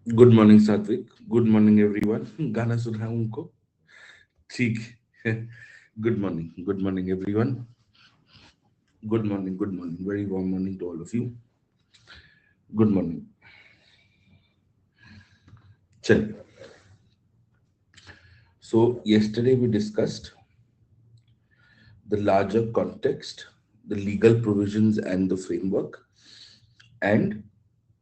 Good morning Satvik, good morning everyone. गाना सुना उनको, ठीक है। Good morning everyone. Good morning, very warm morning to all of you. Good morning. चलिए, so yesterday we discussed the larger context, the legal provisions and the framework, and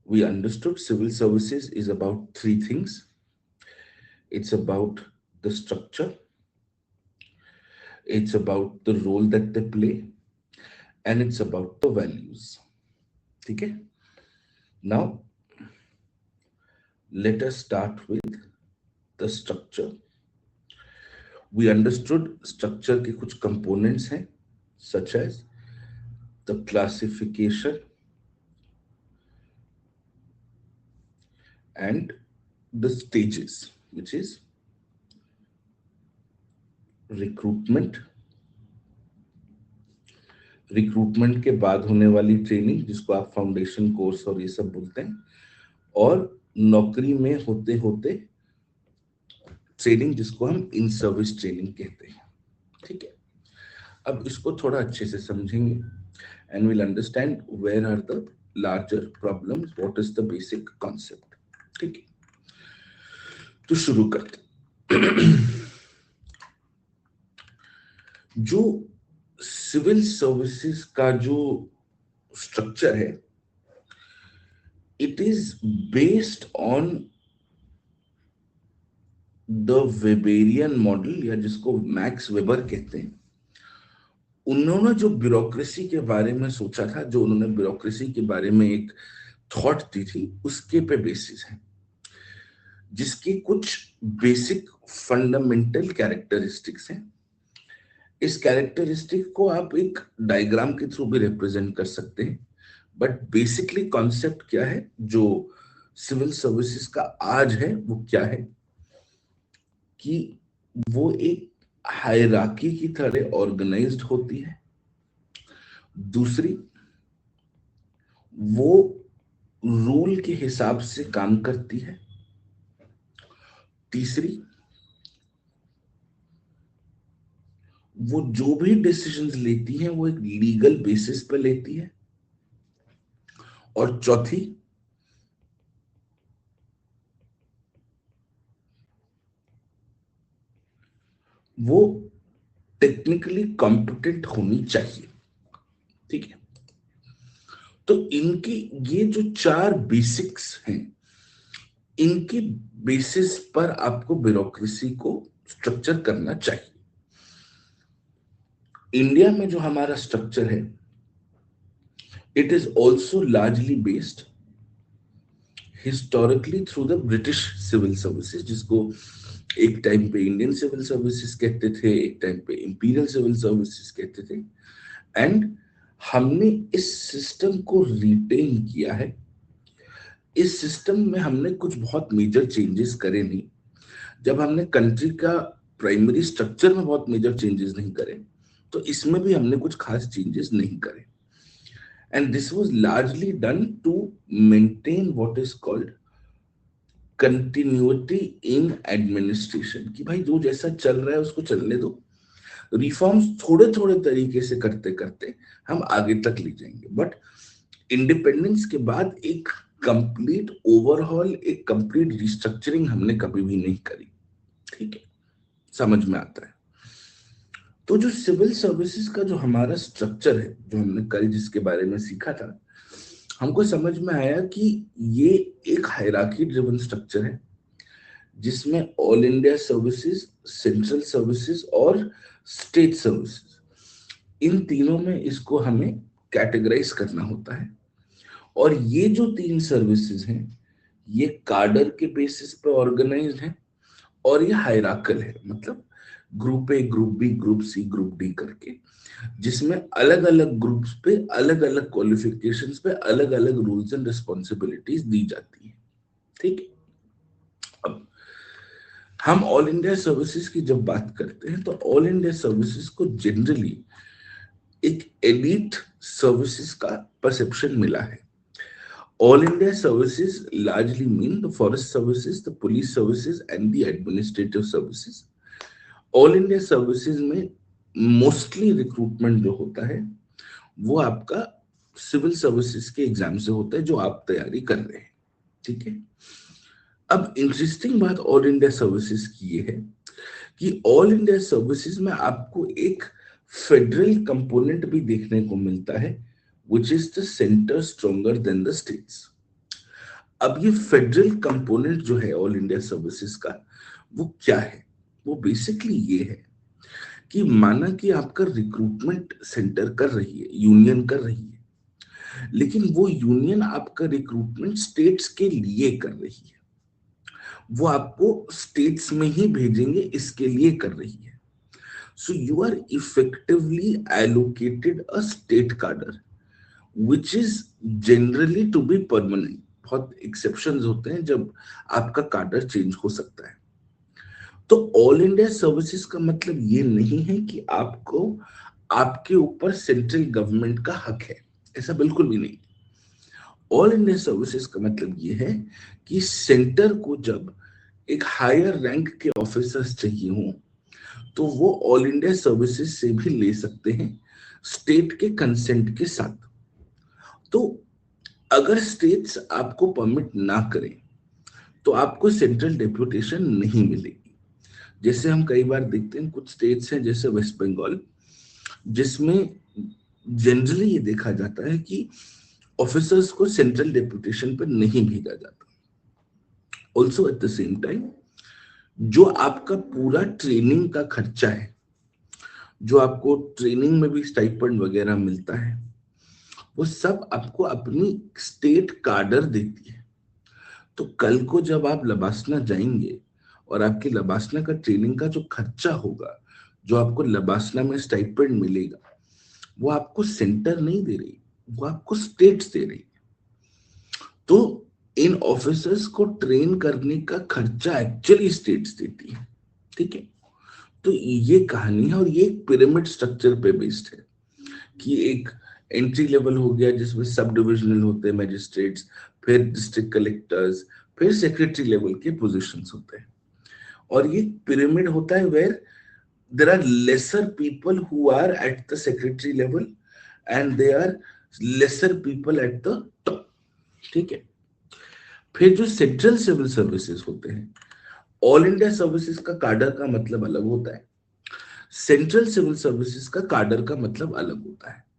we understood civil services is about three things. It's about the structure, it's about the role that they play, and it's about the values. Okay? Now, let us start with the structure. We understood structure के कुछ components हैं, such as the classification and the stages, which is recruitment, recruitment के बाद होने वाली training जिसको आप foundation course और ये सब बोलते हैं, और नौकरी में होते होते ट्रेनिंग जिसको हम इन सर्विस ट्रेनिंग कहते हैं। ठीक है, अब इसको थोड़ा अच्छे से समझेंगे and will understand where are the larger problems, what is the basic concept. ठीक है, तो शुरू करते। जो सिविल सर्विसेज का जो स्ट्रक्चर है, it is based on the Weberian model, या जिसको मैक्स वेबर कहते हैं। उन्होंने जो ब्यूरोक्रेसी के बारे में सोचा था, जो उन्होंने ब्यूरोक्रेसी के बारे में एक थॉट दी थी, उसके पे बेसिस है, जिसकी कुछ बेसिक फंडामेंटल कैरेक्टरिस्टिक्स हैं। इस कैरेक्टरिस्टिक को आप एक डायग्राम के थ्रू भी रिप्रेजेंट कर सकते हैं, बट बेसिकली कॉन्सेप्ट क्या है जो सिविल सर्विसेज का आज है, वो क्या है कि वो एक हायरार्की की तरह ऑर्गेनाइज्ड होती है। दूसरी, वो रूल के हिसाब से काम करती है। तीसरी, वो जो भी डिसीजंस लेती है वो एक लीगल बेसिस पे लेती है। और चौथी, वो टेक्निकली कॉम्पिटेंट होनी चाहिए। ठीक है, तो इनकी ये जो चार बेसिक्स हैं, इनके बेसिस पर आपको ब्यूरोक्रेसी को स्ट्रक्चर करना चाहिए। इंडिया में जो हमारा स्ट्रक्चर है, it is also largely based historically through the British civil services, जिसको एक टाइम पे इंडियन सिविल सर्विसेज कहते थे, एक टाइम पे इंपीरियल सिविल सर्विसेज कहते थे। एंड हमने इस सिस्टम को रिटेन किया है। इस सिस्टम में हमने कुछ बहुत मेजर चेंजेस करे नहीं। जब हमने कंट्री का प्राइमरी स्ट्रक्चर में बहुत मेजर चेंजेस नहीं करे, तो इसमें भी हमने कुछ खास चेंजेस नहीं करे। And this was largely done to maintain what is called continuity in administration, कि भाई जो जैसा चल रहा है उसको चलने दो, रिफॉर्म्स थोड़े थोड़े तरीके से करते करते हम आगे तक ले जाएंगे। बट इंडिपेंडेंस के बाद एक कंप्लीट ओवरहॉल, एक कंप्लीट रिस्ट्रक्चरिंग हमने कभी भी नहीं करी। ठीक है, समझ में आता है। तो जो सिविल सर्विसेज का जो हमारा स्ट्रक्चर है, जो हमने कल जिसके बारे में सीखा था, हमको समझ में आया कि ये एक हायरार्की ड्रिवन स्ट्रक्चर है, जिसमें all India services, central services और स्टेट सर्विसेज, इन तीनों में इसको हमें कैटेगराइज करना होता है। और ये जो तीन सर्विसेज हैं, ये कार्डर के बेसिस पे ऑर्गेनाइज्ड हैं, और ये हायरार्कल है, मतलब group A, group B, group C, group D करके, जिसमें अलग अलग ग्रुप्स पे अलग अलग क्वालिफिकेशंस पे अलग अलग रूल्स एंड रिस्पॉन्सिबिलिटीज दी जाती है। ठीक है, अब हम ऑल इंडिया सर्विसेज की जब बात करते हैं, तो ऑल इंडिया सर्विसेज को जनरली एक एलीट सर्विसेज का परसेप्शन मिला है। All India services largely mean the forest services, the police services and the administrative services. All India services में मोस्टली रिक्रूटमेंट जो होता है वो आपका सिविल सर्विसेज के एग्जाम से होता है जो आप तैयारी कर रहे हैं, ठीक है। अब इंटरेस्टिंग बात ऑल इंडिया सर्विसेज की ये है कि ऑल इंडिया सर्विसेज में आपको एक फेडरल कंपोनेंट भी देखने को मिलता है, which is the center stronger than the states. अब ये फेडरल कंपोनेंट जो है ऑल इंडिया सर्विसेज का वो क्या है? वो बेसिकली ये है कि माना कि आपका रिक्रूटमेंट सेंटर कर रही है, यूनियन कर रही है, लेकिन वो यूनियन आपका रिक्रूटमेंट स्टेट्स के लिए कर रही है, वो आपको स्टेट्स में ही भेजेंगे इसके लिए कर रही है। So you are effectively allocated a state cadre which is generally to be permanent. बहुत एक्सेप्शंस होते हैं जब आपका कार्डर चेंज हो सकता है। तो ऑल इंडिया सर्विसेज का मतलब ये नहीं है कि आपको आपके ऊपर सेंट्रल गवर्नमेंट का हक है, ऐसा बिल्कुल भी नहीं। ऑल इंडिया सर्विसेज का मतलब ये है कि सेंटर को जब एक हायर रैंक के ऑफिसर्स चाहिए हो तो वो ऑल इंडिया सर्विसेज से भी ले सकते हैं स्टेट के कंसेंट के साथ। तो अगर स्टेट्स आपको परमिट ना करें तो आपको सेंट्रल डेप्यूटेशन नहीं मिलेगी। जैसे हम कई बार देखते हैं कुछ स्टेट्स हैं जैसे वेस्ट बंगाल, जिसमें जनरली ये देखा जाता है कि ऑफिसर्स को सेंट्रल डेप्यूटेशन पर नहीं भेजा जाता। Also at the same time जो आपका पूरा ट्रेनिंग का खर्चा है, जो आपको ट्रेनिंग में भी स्टाइपेंड वगैरह मिलता है, वो सब आपको अपनी स्टेट कार्डर देती है। तो कल को जब आप लबासना जाएंगे और आपकी लबासना का ट्रेनिंग का जो खर्चा होगा, जो आपको लबासना में स्टाइपेंड मिलेगा, वो आपको सेंटर नहीं दे रही, वो आपको स्टेट्स दे रही। तो इन ऑफिसर्स को ट्रेन करने का खर्चा एक्चुअली स्टेट्स देती है, ठीक है। तो ये कहानी है और ये पिरामिड स्ट्रक्चर पे बेस्ड है कि एक एंट्री लेवल हो गया जिसमें सब डिविजनल होते हैं मैजिस्ट्रेट्स, फिर डिस्ट्रिक्ट कलेक्टर्स, फिर सेक्रेटरी लेवल के पोजीशंस होते हैं। और ये पिरामिड होता है where there are lesser people who are at the secretary level and they are lesser people at the top, ठीक है। फिर जो सेंट्रल सिविल सर्विसेज होते हैं, ऑल इंडिया सर्विसेज का कार्डर का मतलब अलग होता है, सेंट्रल सिविल सर्विसेज का कार्डर का मतलब अलग होता है।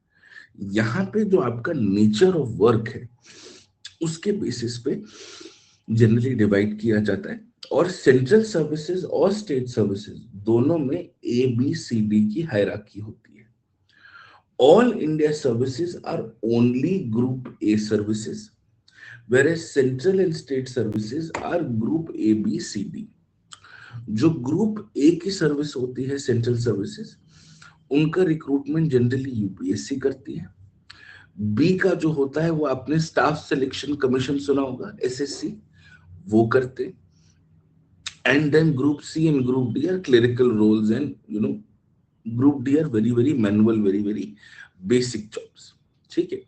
यहाँ पे जो आपका नेचर ऑफ वर्क है उसके बेसिस पे जनरली डिवाइड किया जाता है। और सेंट्रल सर्विसेज और स्टेट सर्विसेज दोनों में ABCD की हायरार्की होती है। All India services are only group A services, whereas central and state services are group ABCD। जो ग्रुप A की सर्विस होती है सेंट्रल सर्विसेज, उनका रिक्रूटमेंट जनरली UPSC करती है। बी का जो होता है वो आपने स्टाफ सिलेक्शन कमीशन सुना होगा, SSC, वो करते। And then group C and group D are clerical roles and group D are very very manual, very very basic jobs, ठीक है।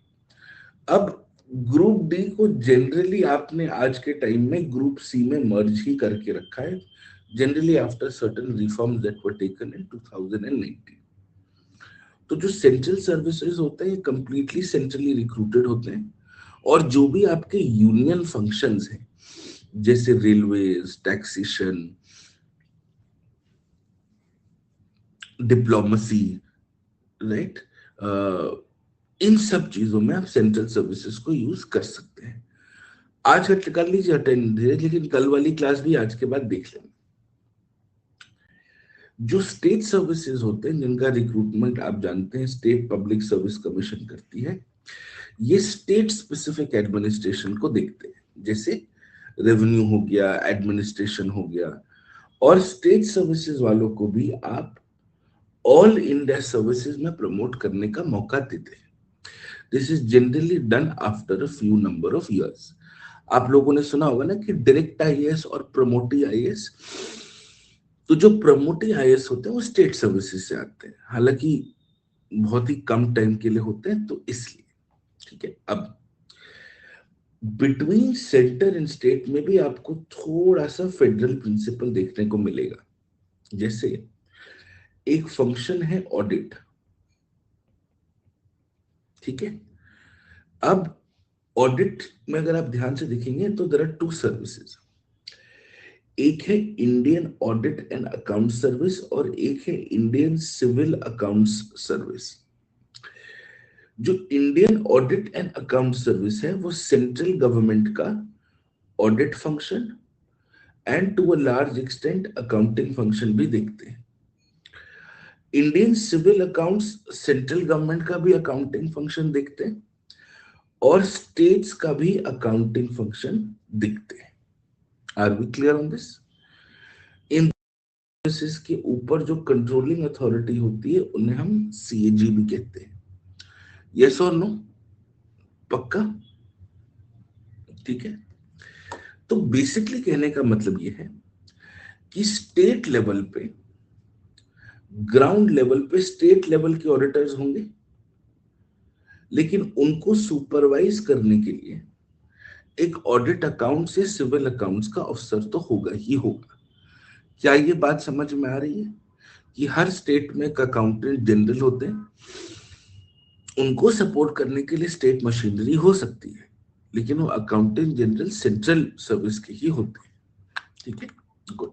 अब ग्रुप D को जनरली आपने आज के टाइम में ग्रुप C में मर्ज ही करके रखा है, generally after certain reforms that were taken in 2019। तो जो सेंट्रल सर्विसेज होते हैं कंप्लीटली सेंट्रली रिक्रूटेड होते हैं, और जो भी आपके यूनियन फंक्शंस हैं जैसे रेलवेज, टैक्सेशन, डिप्लोमेसी, राइट, इन सब चीजों में आप सेंट्रल सर्विसेज को यूज कर सकते हैं। आज कर लीजिए अटेंड धीरे, लेकिन कल वाली क्लास भी आज के बाद देख लेंगे। जो स्टेट सर्विसेज होते हैं जिनका रिक्रूटमेंट आप जानते हैं स्टेट पब्लिक सर्विस कमीशन करती है, ये स्टेट स्पेसिफिक एडमिनिस्ट्रेशन को देखते हैं, जैसे रेवेन्यू हो गया, एडमिनिस्ट्रेशन हो गया। और स्टेट सर्विसेज वालों को भी आप ऑल इंडिया सर्विसेज में प्रमोट करने का मौका देते हैं। This is generally done after a few number of years. आप लोगों ने सुना होगा ना कि डायरेक्ट IAS और प्रमोटी IAS, तो जो प्रमोटी IAS होते हैं वो स्टेट सर्विसेज से आते हैं, हालांकि बहुत ही कम टाइम के लिए होते हैं, तो इसलिए, ठीक है। अब बिटवीन सेंटर एंड स्टेट में भी आपको थोड़ा सा फेडरल प्रिंसिपल देखने को मिलेगा। जैसे एक फंक्शन है ऑडिट, ठीक है। अब ऑडिट में अगर आप ध्यान से देखेंगे तो देयर आर टू सर्विसेज, एक है Indian audit and account service और एक है इंडियन सिविल अकाउंट्स सर्विस। जो Indian audit and account service है वो सेंट्रल गवर्नमेंट का audit function and to a large extent accounting function भी देखते हैं। Indian civil accounts central government का भी अकाउंटिंग फंक्शन देखते हैं और स्टेट्स का भी अकाउंटिंग फंक्शन देखते हैं। Are we clear on this? इन सर्विसेज के ऊपर जो कंट्रोलिंग अथॉरिटी होती है उन्हें हम सीएजी भी कहते हैं। यस और नो? पक्का? ठीक है। तो बेसिकली कहने का मतलब यह है कि स्टेट लेवल पे, ग्राउंड लेवल पे स्टेट लेवल के ऑडिटर्स होंगे, लेकिन उनको सुपरवाइज करने के लिए एक ऑडिट अकाउंट से सिविल अकाउंट्स का अफसर तो होगा ही होगा। क्या ये बात समझ में आ रही है कि हर स्टेट में एक अकाउंटेंट जनरल होते हैं, उनको सपोर्ट करने के लिए स्टेट मशीनरी हो सकती है, लेकिन वो अकाउंटेंट जनरल सेंट्रल सर्विस के ही होते हैं। ठीक है, गुड।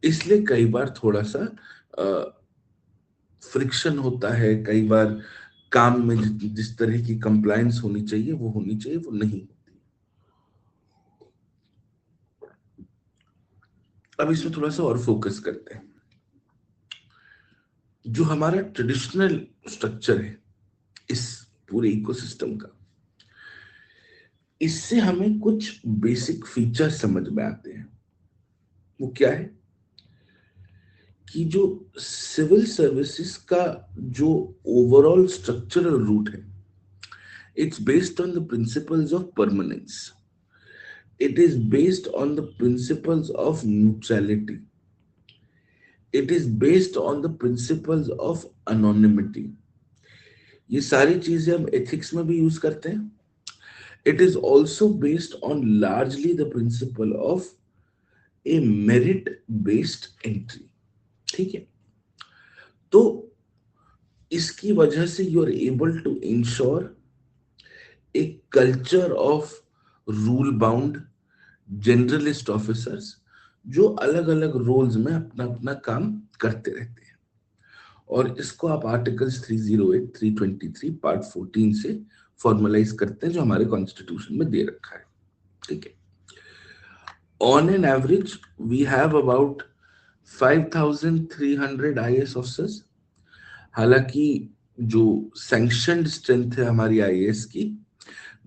इसलिए कई बार थोड़ा सा फ्रिक्शन होता है, कई बार काम में जिस तरह की कंप्लायंस होनी चाहिए वो होनी चाहिए, वो नहीं होती। अब इसमें थोड़ा सा और फोकस करते हैं। जो हमारा ट्रेडिशनल स्ट्रक्चर है इस पूरे इकोसिस्टम का, इससे हमें कुछ बेसिक फीचर समझ में आते हैं। वो क्या है कि जो सिविल सर्विसेज का जो ओवरऑल स्ट्रक्चरल रूट है, it's based on the principles of permanence, it is based on the principles of neutrality, it is based on the principles of anonymity। ये सारी चीजें हम एथिक्स में भी यूज करते हैं। It is also based on largely the principle of a merit based entry। ठीक है, तो इसकी वजह से you are able to ensure a culture of rule bound generalist officers जो अलग अलग रोल्स में अपना अपना काम करते रहते हैं। और इसको आप आर्टिकल्स 308, 323 पार्ट 14 से फॉर्मलाइज करते हैं जो हमारे कॉन्स्टिट्यूशन में दे रखा है। ठीक है, on an average we have about 5300 IAS officers. हालांकि जो सैंक्शनड स्ट्रेंथ है हमारी आईएएस की,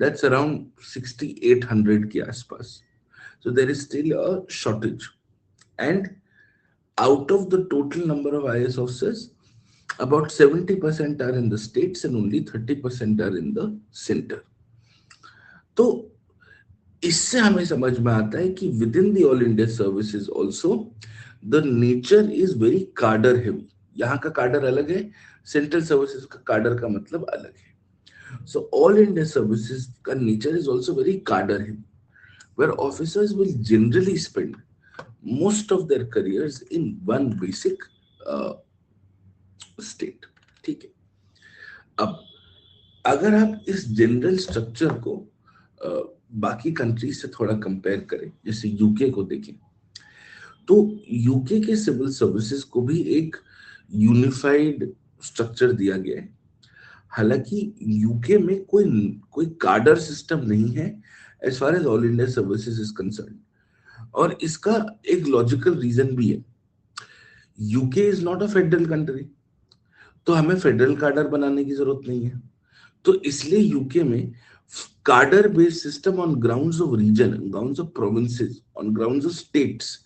दैट्स अराउंड 6800 के आसपास। So there is still a shortage, and out of the total number of IAS officers, about 70% are in the states and only 30% are in the center। तो इससे हमें समझ में आता है कि with in the all India services also the nature is very कार्डर heavy. यहाँ का कार्डर अलग है, सेंट्रल सर्विसेज का कार्डर का मतलब अलग है। सो ऑल इंडिया सर्विसेज का नेचर इज ऑल्सो वेरी कार्डर heavy, where officers will generally spend most of their careers in one basic state। ठीक है, अब अगर आप इस जनरल स्ट्रक्चर को बाकी कंट्रीज से थोड़ा कंपेयर करें, जैसे यूके को देखें, तो यूके के सिविल सर्विसेज को भी एक यूनिफाइड स्ट्रक्चर दिया गया है। हालांकि यूके में कोई कार्डर सिस्टम नहीं है as far as all India services is concern, और इसका एक लॉजिकल रीजन भी है। UK is not a federal country, तो हमें फेडरल कार्डर बनाने की जरूरत नहीं है। तो इसलिए यूके में cadre based system on grounds of region, grounds of provinces, on grounds of states,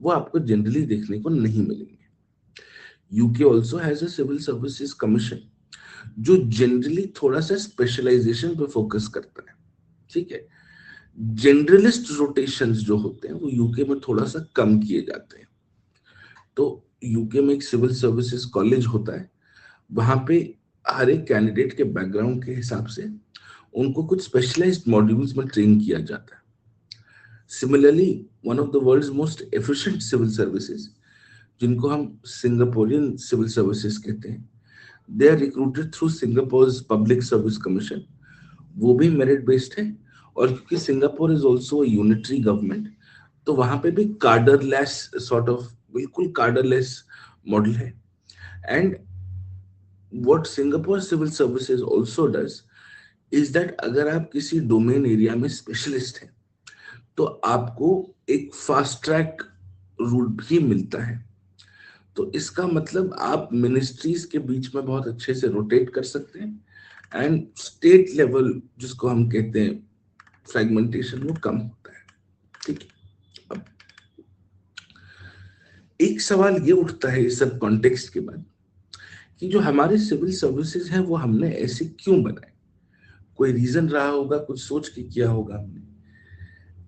वो आपको जनरली देखने को नहीं मिलेंगे। UK also has a civil services commission जो जनरली थोड़ा सा स्पेशलाइजेशन पे फोकस करता है। ठीक है, जनरलिस्ट रोटेशंस जो होते हैं वो यूके में थोड़ा सा कम किए जाते हैं। तो यूके में एक सिविल सर्विसेज कॉलेज होता है, वहां पे हर एक कैंडिडेट के बैकग्राउंड के हिसाब से उनको कुछ स्पेशलाइज्ड मॉड्यूल्स में ट्रेन किया जाता है। Similarly one of the world's most efficient civil services, जिनको हम सिंगापुरियन सिविल सर्विसेज कहते हैं, they are recruited through Singapore's public service commission. वो भी मेरिट बेस्ड है, और क्योंकि Singapore is also unitary government, तो वहां पे भी कार्डरलेस सॉर्ट ऑफ, बिल्कुल कार्डरलेस मॉडल है। And what Singapore civil services also does is that अगर आप किसी डोमेन एरिया में स्पेशलिस्ट हैं तो आपको एक फास्ट ट्रैक रूट भी मिलता है। तो इसका मतलब आप मिनिस्ट्रीज के बीच में बहुत अच्छे से रोटेट कर सकते हैं, एंड स्टेट लेवल जिसको हम कहते हैं फ्रेगमेंटेशन, वो कम होता है। ठीक है, अब एक सवाल ये उठता है इस सब कॉन्टेक्स्ट के बाद कि जो हमारे सिविल सर्विसेज हैं वो हमने ऐसे क्यों बनाए? कोई रीजन रहा होगा, कुछ सोच के किया होगा हमने।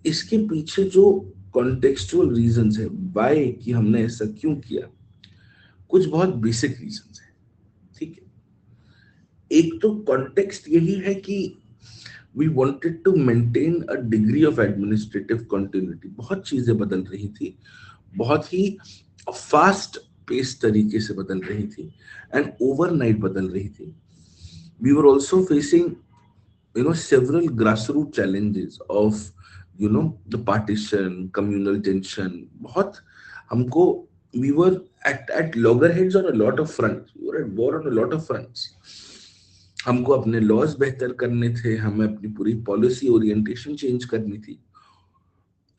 इसके पीछे जो कॉन्टेक्सचुअल रीजंस है वाई कि हमने ऐसा क्यों किया, कुछ बहुत बेसिक रीजंस है। ठीक है, एक तो कॉन्टेक्स्ट यही है कि we wanted to maintain a degree of administrative continuity. बहुत चीजें बदल रही थी, बहुत ही फास्ट पेस तरीके से बदल रही थी, एंड ओवरनाइट बदल रही थी। We were also facing several grassroots challenges of the partition, communal tension। बहुत हमको, we were at loggerheads on a lot of fronts, we were at war on a lot of fronts। हमको अपने laws बेहतर करने थे, हमें अपनी पूरी पॉलिसी ओरिएंटेशन चेंज करनी थी।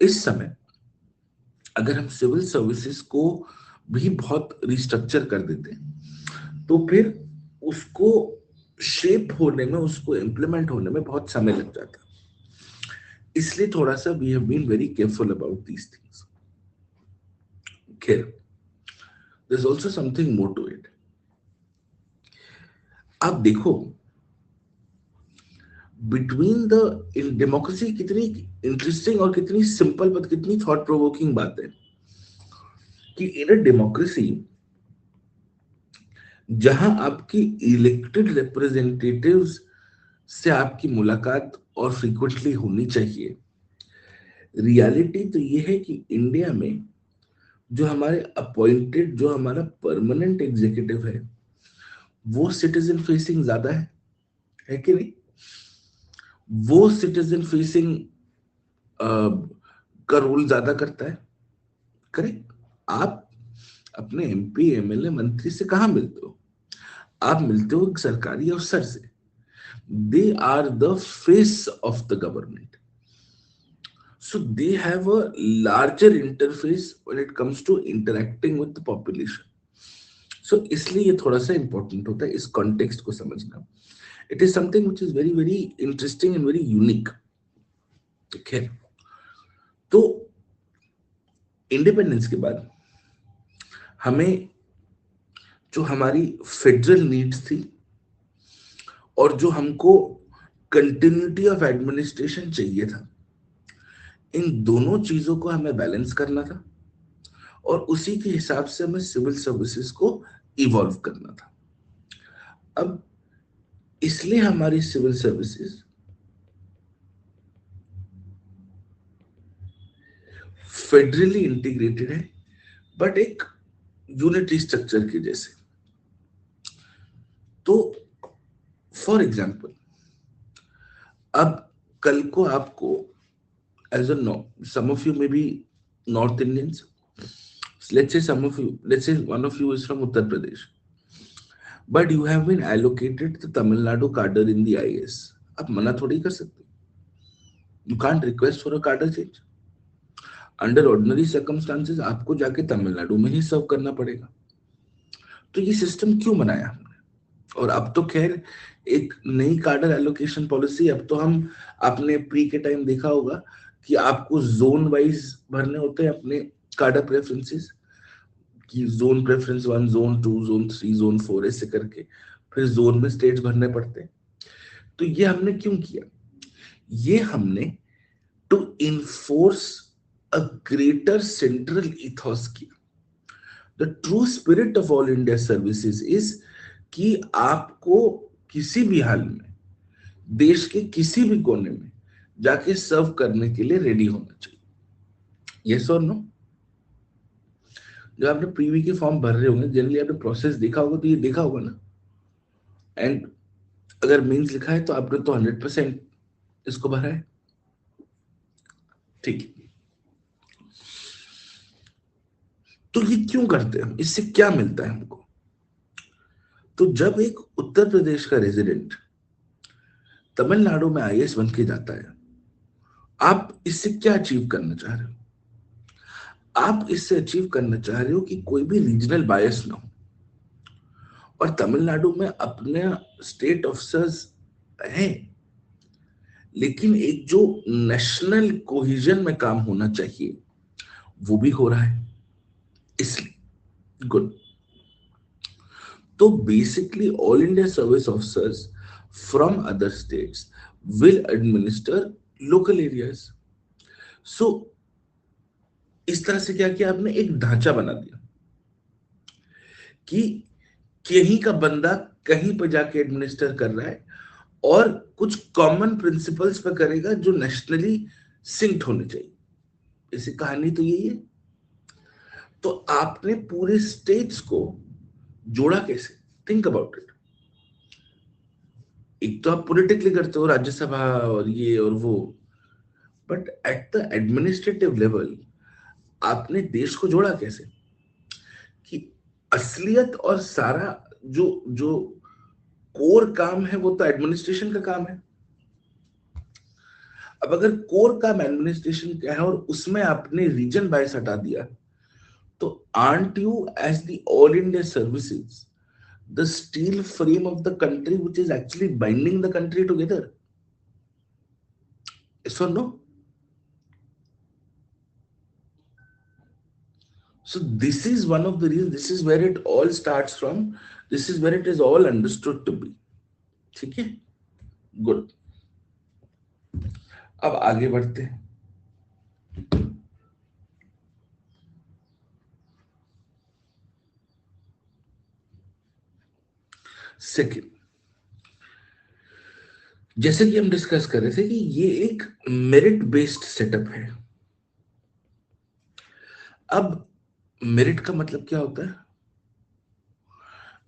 इस समय अगर हम सिविल सर्विसेज को भी बहुत रिस्ट्रक्चर कर देते तो फिर उसको शेप होने में, उसको इम्प्लीमेंट होने में बहुत समय लग जाता। इसलिए थोड़ा सा we have been very careful about these things. खैर, there is also something more to it. आप देखो, बिटवीन द इन डेमोक्रेसी कितनी इंटरेस्टिंग और कितनी सिंपल बट कितनी थॉट प्रोवोकिंग बात है कि इन अ डेमोक्रेसी जहां आपकी इलेक्टेड रिप्रेजेंटेटिव्स से आपकी मुलाकात और फ्रीक्वेंटली होनी चाहिए, रियलिटी तो ये है कि इंडिया में जो हमारे अपॉइंटेड, जो हमारा परमानेंट एग्जीक्यूटिव है, वो सिटीजन फेसिंग ज्यादा है कि नहीं? वो सिटीजन फेसिंग का रोल ज्यादा करता है। करेक्ट। आप अपने एमपी, एमएलए, मंत्री से कहां मिलते हो? आप मिलते हो एक सरकारी अफसर से। They are the face of the government, so they have a larger interface when it comes to interacting with the population। so इसलिए ये थोड़ा सा इंपॉर्टेंट होता है इस कॉन्टेक्स्ट को समझना। It is something which is very very interesting and very unique. ठीक है, तो इंडिपेंडेंस के बाद हमें जो हमारी फेडरल नीड्स थी और जो हमको कंटिन्यूटी ऑफ एडमिनिस्ट्रेशन चाहिए था, इन दोनों चीजों को हमें बैलेंस करना था, और उसी के हिसाब से हमें सिविल सर्विसेज को इवॉल्व करना था। अब इसलिए हमारी सिविल सर्विसेज फेडरली इंटीग्रेटेड है, बट एक यूनिटी स्ट्रक्चर के जैसे। तो फॉर एग्जाम्पल, अब कल को आपको as a some of you may be North Indians, let's say some of you, let's say one of you is from Uttar Pradesh, but you have been allocated the Tamil Nadu cadre in the IAS। आप मना थोड़ी कर सकते, you can't request for a cadre change। Under ordinary circumstances आपको जाके तमिलनाडु में ही सर्व करना पड़ेगा। तो ये सिस्टम क्यों बनाया हमने? और अब तो खैर एक नई कार्डर एलोकेशन पॉलिसी, अब तो हम, आपने प्री के टाइम देखा होगा कि आपको जोन वाइज भरने होते हैं अपने कार्डर प्रेफरेंसेस, कि zone preference 1, zone 2, zone 3, zone 4 ऐसे करके फिर जोन में स्टेट्स भरने पड़ते हैं। तो ये हमने क्यों किया? ये हमने to enforce a greater central ethos किया। The true spirit of all India services is कि आपको किसी भी हाल में देश के किसी भी कोने में जाके सर्व करने के लिए रेडी होना चाहिए। यस और नो? जब आपने प्रीवी के फॉर्म भर रहे होंगे, जनरली आपने प्रोसेस देखा होगा, तो ये देखा होगा ना। एंड अगर मीन्स लिखा है तो आपने तो 100% इसको भरा है। ठीक है, तो ये क्यों करते हैं, इससे क्या मिलता है हमको? तो जब एक उत्तर प्रदेश का रेजिडेंट तमिलनाडु में आईएएस बन के जाता है, आप इससे क्या अचीव करना चाह रहे हो? आप इससे अचीव करना चाह रहे हो कि कोई भी रीजनल बायस ना हो। और तमिलनाडु में अपने स्टेट ऑफिसर्स हैं, लेकिन एक जो नेशनल कोहिजन में काम होना चाहिए वो भी हो रहा है, इसलिए गुड। तो basically all India service officers from other states will administer local areas. So इस तरह से क्या किया आपने, एक ढांचा बना दिया कि कहीं का बंदा कहीं पर जाके एडमिनिस्टर कर रहा है और कुछ कॉमन प्रिंसिपल्स पे करेगा जो नेशनली सिंक्ड होने चाहिए। इसी कहानी तो यही है। तो आपने पूरे स्टेट्स को जोड़ा कैसे? Think about it. एक तो आप पॉलिटिकली करते हो, राज्यसभा और ये और वो, but at the administrative level आपने देश को जोड़ा कैसे? कि असलियत और सारा जो जो कोर काम है वो तो एडमिनिस्ट्रेशन का काम है। अब अगर कोर काम एडमिनिस्ट्रेशन का है और उसमें आपने रीजन बायस हटा दिया, तो aren't you as the all India services the steel frame of the country which is actually binding the country together? Yes or no? So this is one of the reasons, this is where it all starts from, this is where it is all understood to be. ठीक है, good. अब आगे बढ़ते हैं। Second, जैसे कि हम discuss कर रहे थे कि ये एक मेरिट बेस्ड सेटअप है। अब मेरिट का मतलब क्या होता है?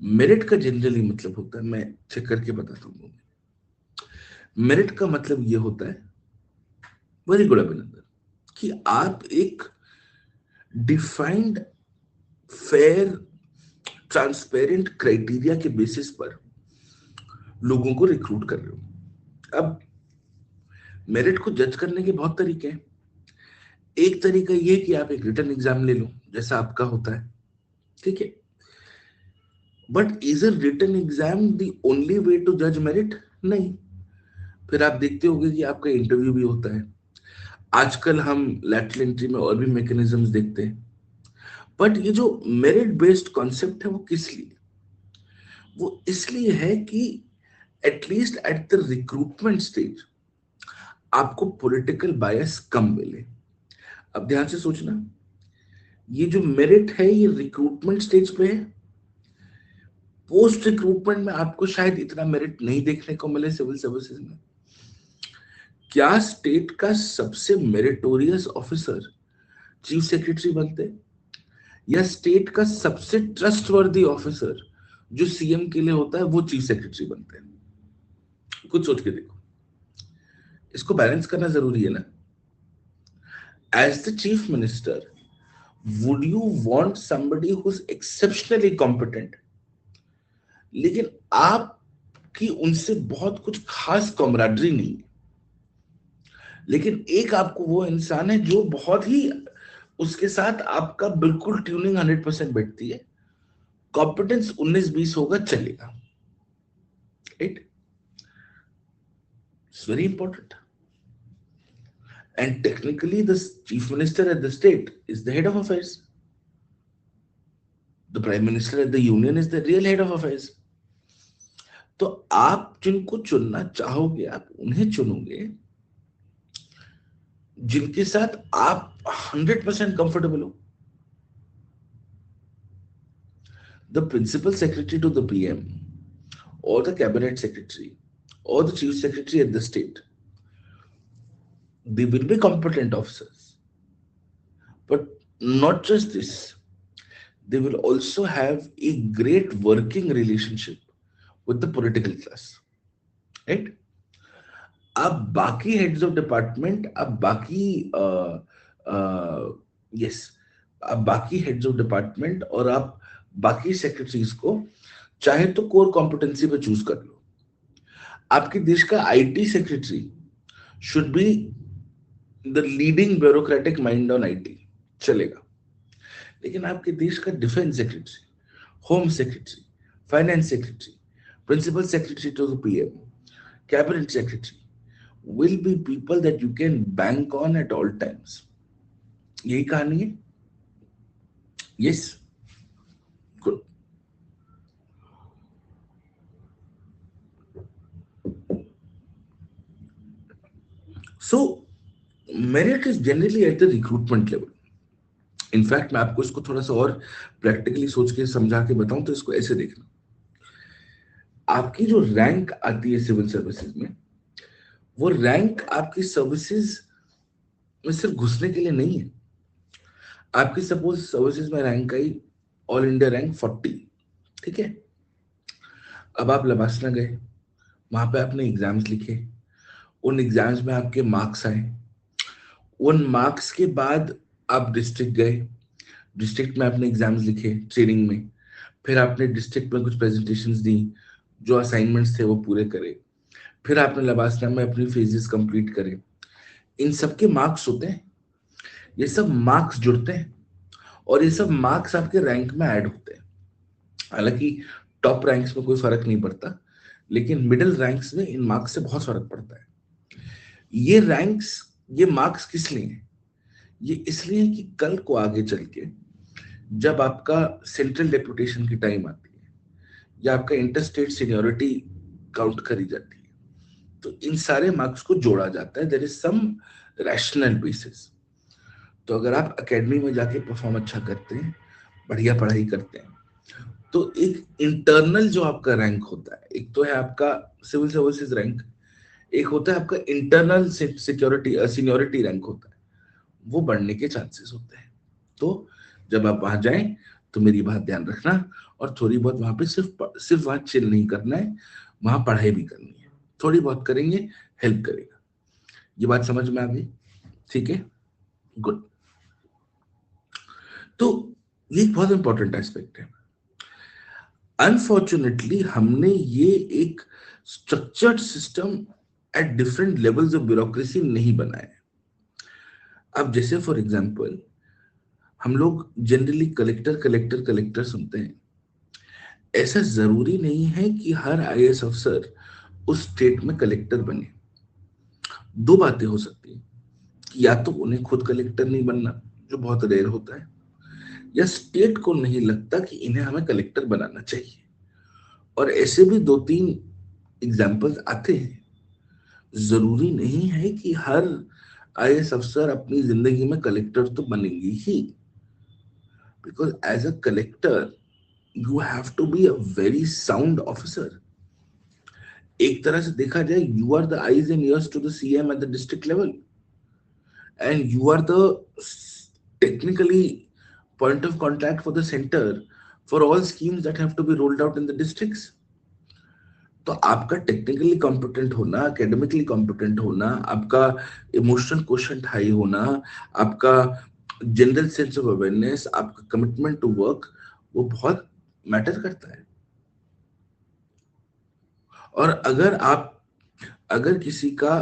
मेरिट का जनरली मतलब होता है, मैं चेक करके बताता हूँ। मेरिट का मतलब ये होता है, वेरी गुड अभिनंदन, कि आप एक डिफाइंड फेयर ट्रांसपेरेंट क्राइटेरिया के बेसिस पर लोगों को रिक्रूट कर रहे हो। अब मेरिट को जज करने के बहुत तरीके हैं। एक तरीका ये कि आप एक रिटन एग्जाम ले लो, जैसा आपका होता है, ठीक है। But is a written exam the only way to जज मेरिट? नहीं। फिर आप देखते होंगे कि आपका इंटरव्यू भी होता है। आजकल हम लैटरल एंट्री में और भी मैकेनिज्म्स देखते हैं। बट ये जो मेरिट बेस्ड कॉन्सेप्ट है वो किस लिए? वो इसलिए है कि at least at the recruitment stage आपको पॉलिटिकल बायस कम मिले। अब ध्यान से सोचना, ये जो मेरिट है ये रिक्रूटमेंट स्टेज पे है। पोस्ट रिक्रूटमेंट में आपको शायद इतना मेरिट नहीं देखने को मिले सिविल सर्विसेज में। क्या स्टेट का सबसे मेरिटोरियस ऑफिसर चीफ सेक्रेटरी बनते हैं, या स्टेट का सबसे ट्रस्टवर्दी ऑफिसर जो सीएम के लिए होता है वो चीफ सेक्रेटरी बनते हैं? कुछ सोच के देखो, इसको बैलेंस करना जरूरी है ना। As the chief minister, would you want somebody who is exceptionally competent, लेकिन आपकी उनसे बहुत कुछ खास कॉमराडरी नहीं है, लेकिन एक आपको वो इंसान है जो बहुत ही, उसके साथ आपका बिल्कुल ट्यूनिंग 100% बैठती है, कॉम्पिटेंस 19-20 होगा चलेगा, right? It's very important. And technically, the chief minister at the state is the head of affairs. The prime minister at the union is the real head of affairs. तो आप जिनको चुनना चाहोगे आप उन्हें चुनोगे जिनके साथ आप 100% कंफर्टेबल हो। The principal secretary to the PM or the cabinet secretary or the chief secretary at the state. They will be competent officers. But not just this, they will also have a great working relationship with the political class. Right? आप बाकी heads of department, आप बाकी yes आप बाकी heads of department और आप बाकी secretaries को चाहे तो कोर कॉम्पिटेंसी पे चूज कर लो. आपके देश का IT secretary should be the leading bureaucratic mind on IT, चलेगा. लेकिन आपके देश का defence secretary, home secretary, finance secretary, principal secretary to the PM, cabinet secretary will be people that you can bank on at all times. यही कहानी है. Yes, good. So merit is generally at the recruitment level. In fact मैं आपको इसको थोड़ा सा और practically सोच के समझा के बताऊं तो इसको ऐसे देखना. आपकी जो रैंक आती है सिविल सर्विसेज में, वो रैंक आपकी सर्विसेज में सिर्फ घुसने के लिए नहीं है. आपकी सपोज सर्विसेज में रैंक आई ऑल इंडिया रैंक 40, ठीक है. अब आप लबासना गए, वहां पे आपने एग्जाम्स लिखे, उन एग्जाम्स में आपके मार्क्स आए, उन मार्क्स के बाद आप डिस्ट्रिक्ट गए, डिस्ट्रिक्ट में आपने एग्जाम्स लिखे ट्रेनिंग में, फिर आपने डिस्ट्रिक्ट में कुछ प्रेजेंटेशंस दी, जो असाइनमेंट्स थे वो पूरे करे, फिर आपने लबासना में अपनी फेजेस कंप्लीट करे. इन सब के मार्क्स होते हैं, ये सब मार्क्स जुड़ते हैं और ये सब मार्क्स आपके रैंक में ऐड होते हैं. हालांकि टॉप रैंक्स में कोई फर्क नहीं पड़ता, लेकिन मिडिल रैंक्स में इन मार्क्स से बहुत फर्क पड़ता है. ये रैंक्स, ये मार्क्स किस लिए हैं? ये इसलिए कि कल को आगे चल के जब आपका सेंट्रल डेपुटेशन की टाइम आती है या आपका इंटर स्टेट सीनियोरिटी काउंट करी जाती है, तो इन सारे मार्क्स को जोड़ा जाता है. There is some rational basis. तो अगर आप एकेडमी में जाके परफॉर्म अच्छा करते हैं, बढ़िया पढ़ाई करते हैं, तो एक इंटरनल जो आपका रैंक होता है, एक तो है आपका सिविल सर्विसेज रैंक, एक होता है आपका इंटरनल सिक्योरिटी सीनियोरिटी रैंक होता है, वो बढ़ने के चांसेस होते हैं. तो जब आप वहां जाएं तो मेरी बात ध्यान रखना, और थोड़ी बहुत वहां पे सिर्फ वहां चिल नहीं करना है, वहां पढ़ाई भी करनी है. थोड़ी बहुत करेंगे, हेल्प करेगा. ये बात समझ में आ गई? ठीक है, गुड. तो ये एक बहुत इंपॉर्टेंट एस्पेक्ट है. अनफॉर्चुनेटली हमने ये एक structured system at different levels of bureaucracy नहीं बनाया है. अब जैसे फॉर एग्जांपल हम लोग जनरली कलेक्टर कलेक्टर कलेक्टर सुनते हैं. ऐसा जरूरी नहीं है कि हर आईएएस अफसर उस स्टेट में कलेक्टर बने. दो बातें हो सकती हैं, या तो उन्हें खुद कलेक्टर नहीं बनना, जो बहुत रेयर होता है, या स्टेट को नहीं लगता कि इन्हें हमें कलेक्टर बनाना चाहिए. और ऐसे भी दो तीन एग्जाम्पल्स आते हैं. जरूरी नहीं है कि हर आईएएस अफसर अपनी जिंदगी में कलेक्टर तो बनेंगे ही, because as a collector you have to be a very sound officer. एक तरह से देखा जाए, you are the eyes and ears to the CM at the district level, and you are the technically point of contact for the center for all schemes that have to be rolled out in the districts. तो आपका technically competent होना, academically competent होना, आपका emotional quotient high होना, आपका general sense of awareness, आपका commitment to work, वो बहुत मैटर करता है. और अगर किसी का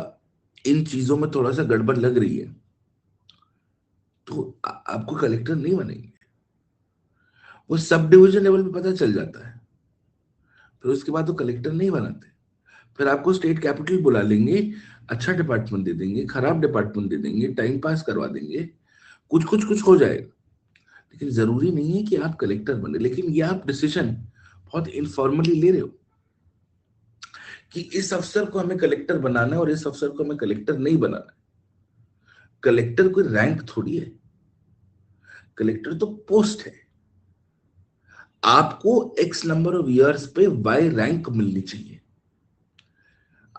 इन चीजों में थोड़ा सा गड़बड़ लग रही है तो आपको कलेक्टर नहीं बनेंगे. वो सब डिवीजन लेवल पे पता चल जाता है, फिर उसके बाद वो कलेक्टर नहीं बनाते. फिर आपको स्टेट कैपिटल बुला लेंगे, अच्छा डिपार्टमेंट दे देंगे, खराब डिपार्टमेंट दे देंगे, टाइम पास करवा देंगे, कुछ हो जाएगा. लेकिन जरूरी नहीं है कि आप कलेक्टर बने. लेकिन ये आप डिसीजन बहुत इनफॉर्मली ले रहे हो कि इस अफसर को हमें कलेक्टर बनाना है और इस अफसर को हमें कलेक्टर नहीं बनाना है. कलेक्टर कोई रैंक थोड़ी है, कलेक्टर तो पोस्ट है. आपको एक्स नंबर ऑफ ईयर्स पे वाई रैंक मिलनी चाहिए.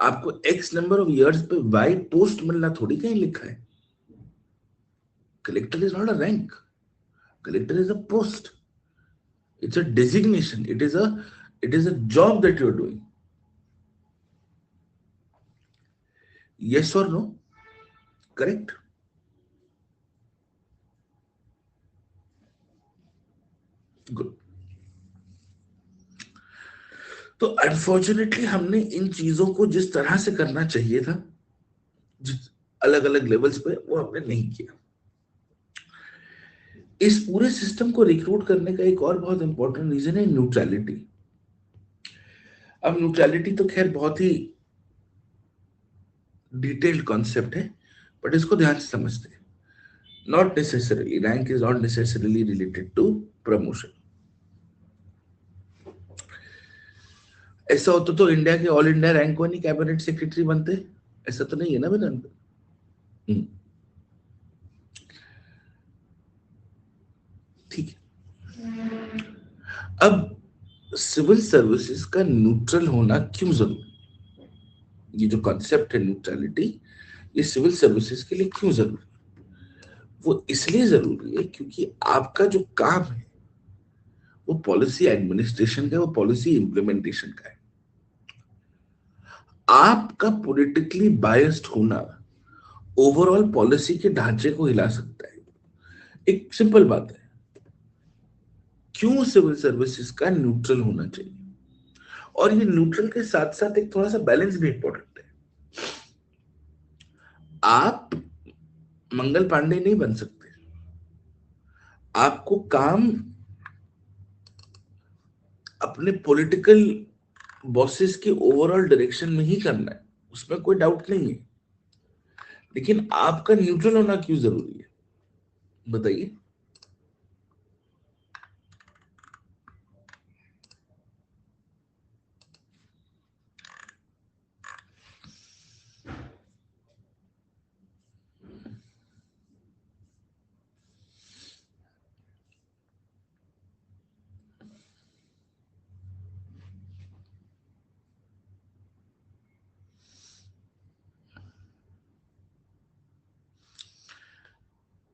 आपको एक्स नंबर ऑफ इयर्स पे वाई पोस्ट मिलना थोड़ी कहीं लिखा है। Collector is not a rank, collector is a post, it's a designation, it is a job that you're doing. Yes or no? Correct? Good. तो अनफॉर्चुनेटली हमने इन चीजों को जिस तरह से करना चाहिए था, जिस अलग अलग लेवल्स पे, वो हमने नहीं किया। इस पूरे सिस्टम को रिक्रूट करने का एक और बहुत इंपॉर्टेंट रीजन है न्यूट्रलिटी। अब न्यूट्रलिटी तो खैर बहुत ही डिटेल्ड कॉन्सेप्ट है, बट इसको ध्यान से समझते हैं। Not necessarily rank is not necessarily related to promotion. ऐसा होता तो इंडिया के ऑल इंडिया रैंक वन ही कैबिनेट सेक्रेटरी बनते, ऐसा तो नहीं है ना वेदांत? ठीक है। अब सिविल सर्विसेज का न्यूट्रल होना क्यों जरूरी? ये जो कॉन्सेप्ट है न्यूट्रलिटी, ये सिविल सर्विसेज के लिए क्यों जरूरी? वो इसलिए जरूरी है क्योंकि आपका जो काम है वो पॉलिसी एडमिनिस्ट्रेशन का, वो पॉलिसी इंप्लीमेंटेशन का है। आपका पॉलिटिकली बायस्ड होना ओवरऑल पॉलिसी के ढांचे को हिला सकता है। एक सिंपल बात है, क्यों सिविल सर्विसेज का न्यूट्रल होना चाहिए? और ये न्यूट्रल के साथ साथ एक थोड़ा सा बैलेंस भी इंपॉर्टेंट है। आप मंगल पांडे नहीं बन सकते, आपको काम अपने पॉलिटिकल बॉसेस के ओवरऑल डायरेक्शन में ही करना है, उसमें कोई डाउट नहीं है। लेकिन आपका न्यूट्रल होना क्यों जरूरी है, बताइए?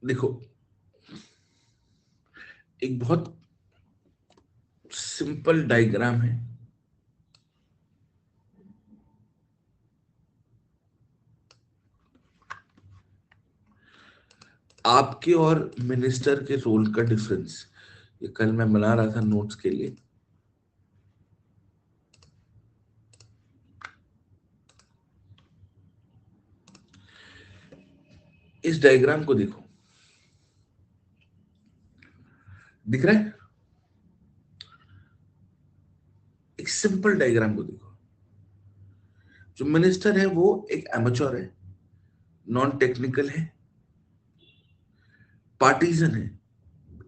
देखो, एक बहुत सिंपल डायग्राम है। आपके और मिनिस्टर के रोल का डिफरेंस, ये कल मैं बना रहा था नोट्स के लिए। इस डायग्राम को देखो, दिख रहा है? एक सिंपल डायग्राम को देखो। जो मिनिस्टर है वो एक एमेच्योर है, नॉन टेक्निकल है, पार्टीजन है,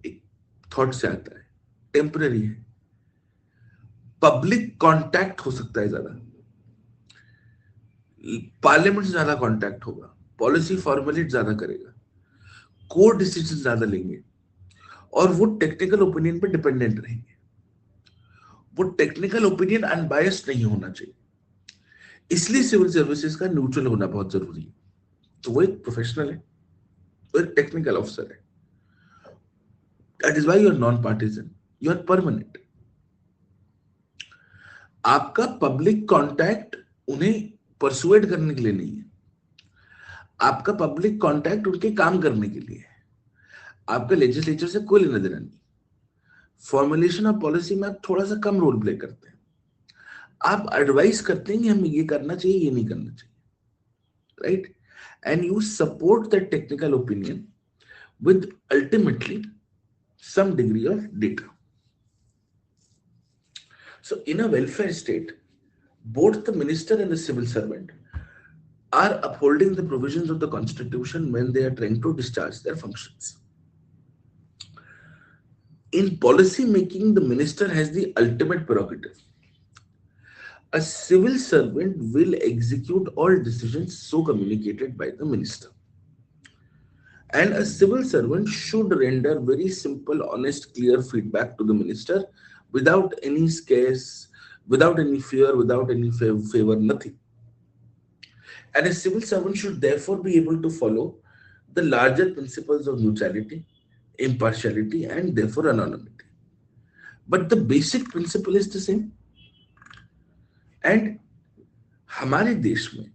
एक थॉट से आता है, टेम्पररी है, पब्लिक कांटेक्ट हो सकता है ज्यादा, पार्लियामेंट से ज्यादा कांटेक्ट होगा, पॉलिसी फॉर्मुलेट ज्यादा करेगा, कोर डिसीजन ज्यादा लेंगे, और वो टेक्निकल ओपिनियन पे डिपेंडेंट रहेंगे। वो टेक्निकल ओपिनियन अनबायस्ड नहीं होना चाहिए, इसलिए सिविल सर्विसेज का न्यूट्रल होना बहुत जरूरी है। तो वो एक प्रोफेशनल है, वो एक टेक्निकल ऑफिसर है। That is why you are non partisan, you are permanent. आपका पब्लिक कांटेक्ट उन्हें परसुएड करने के लिए नहीं है, आपका पब्लिक कांटेक्ट उनके काम करने के लिए है। आपका लेजिस्लेचर से कोई लेना देना नहीं। फॉर्मुलेशन ऑफ पॉलिसी में आप थोड़ा सा कम रोल प्ले करते हैं, आप एडवाइस करते हैं कि हमें ये करना चाहिए, ये नहीं करना चाहिए, right? And you support that technical opinion with ultimately some degree of data. So, in a welfare state, both the minister and the civil servant are upholding the provisions of the constitution when they are trying to discharge their functions. In policy making, the minister has the ultimate prerogative. A civil servant will execute all decisions so communicated by the minister. And a civil servant should render very simple, honest, clear feedback to the minister without any scares, without any fear, without any favor, nothing. And a civil servant should therefore be able to follow the larger principles of neutrality, impartiality, and therefore anonymity. But the basic principle is the same. And हमारे देश में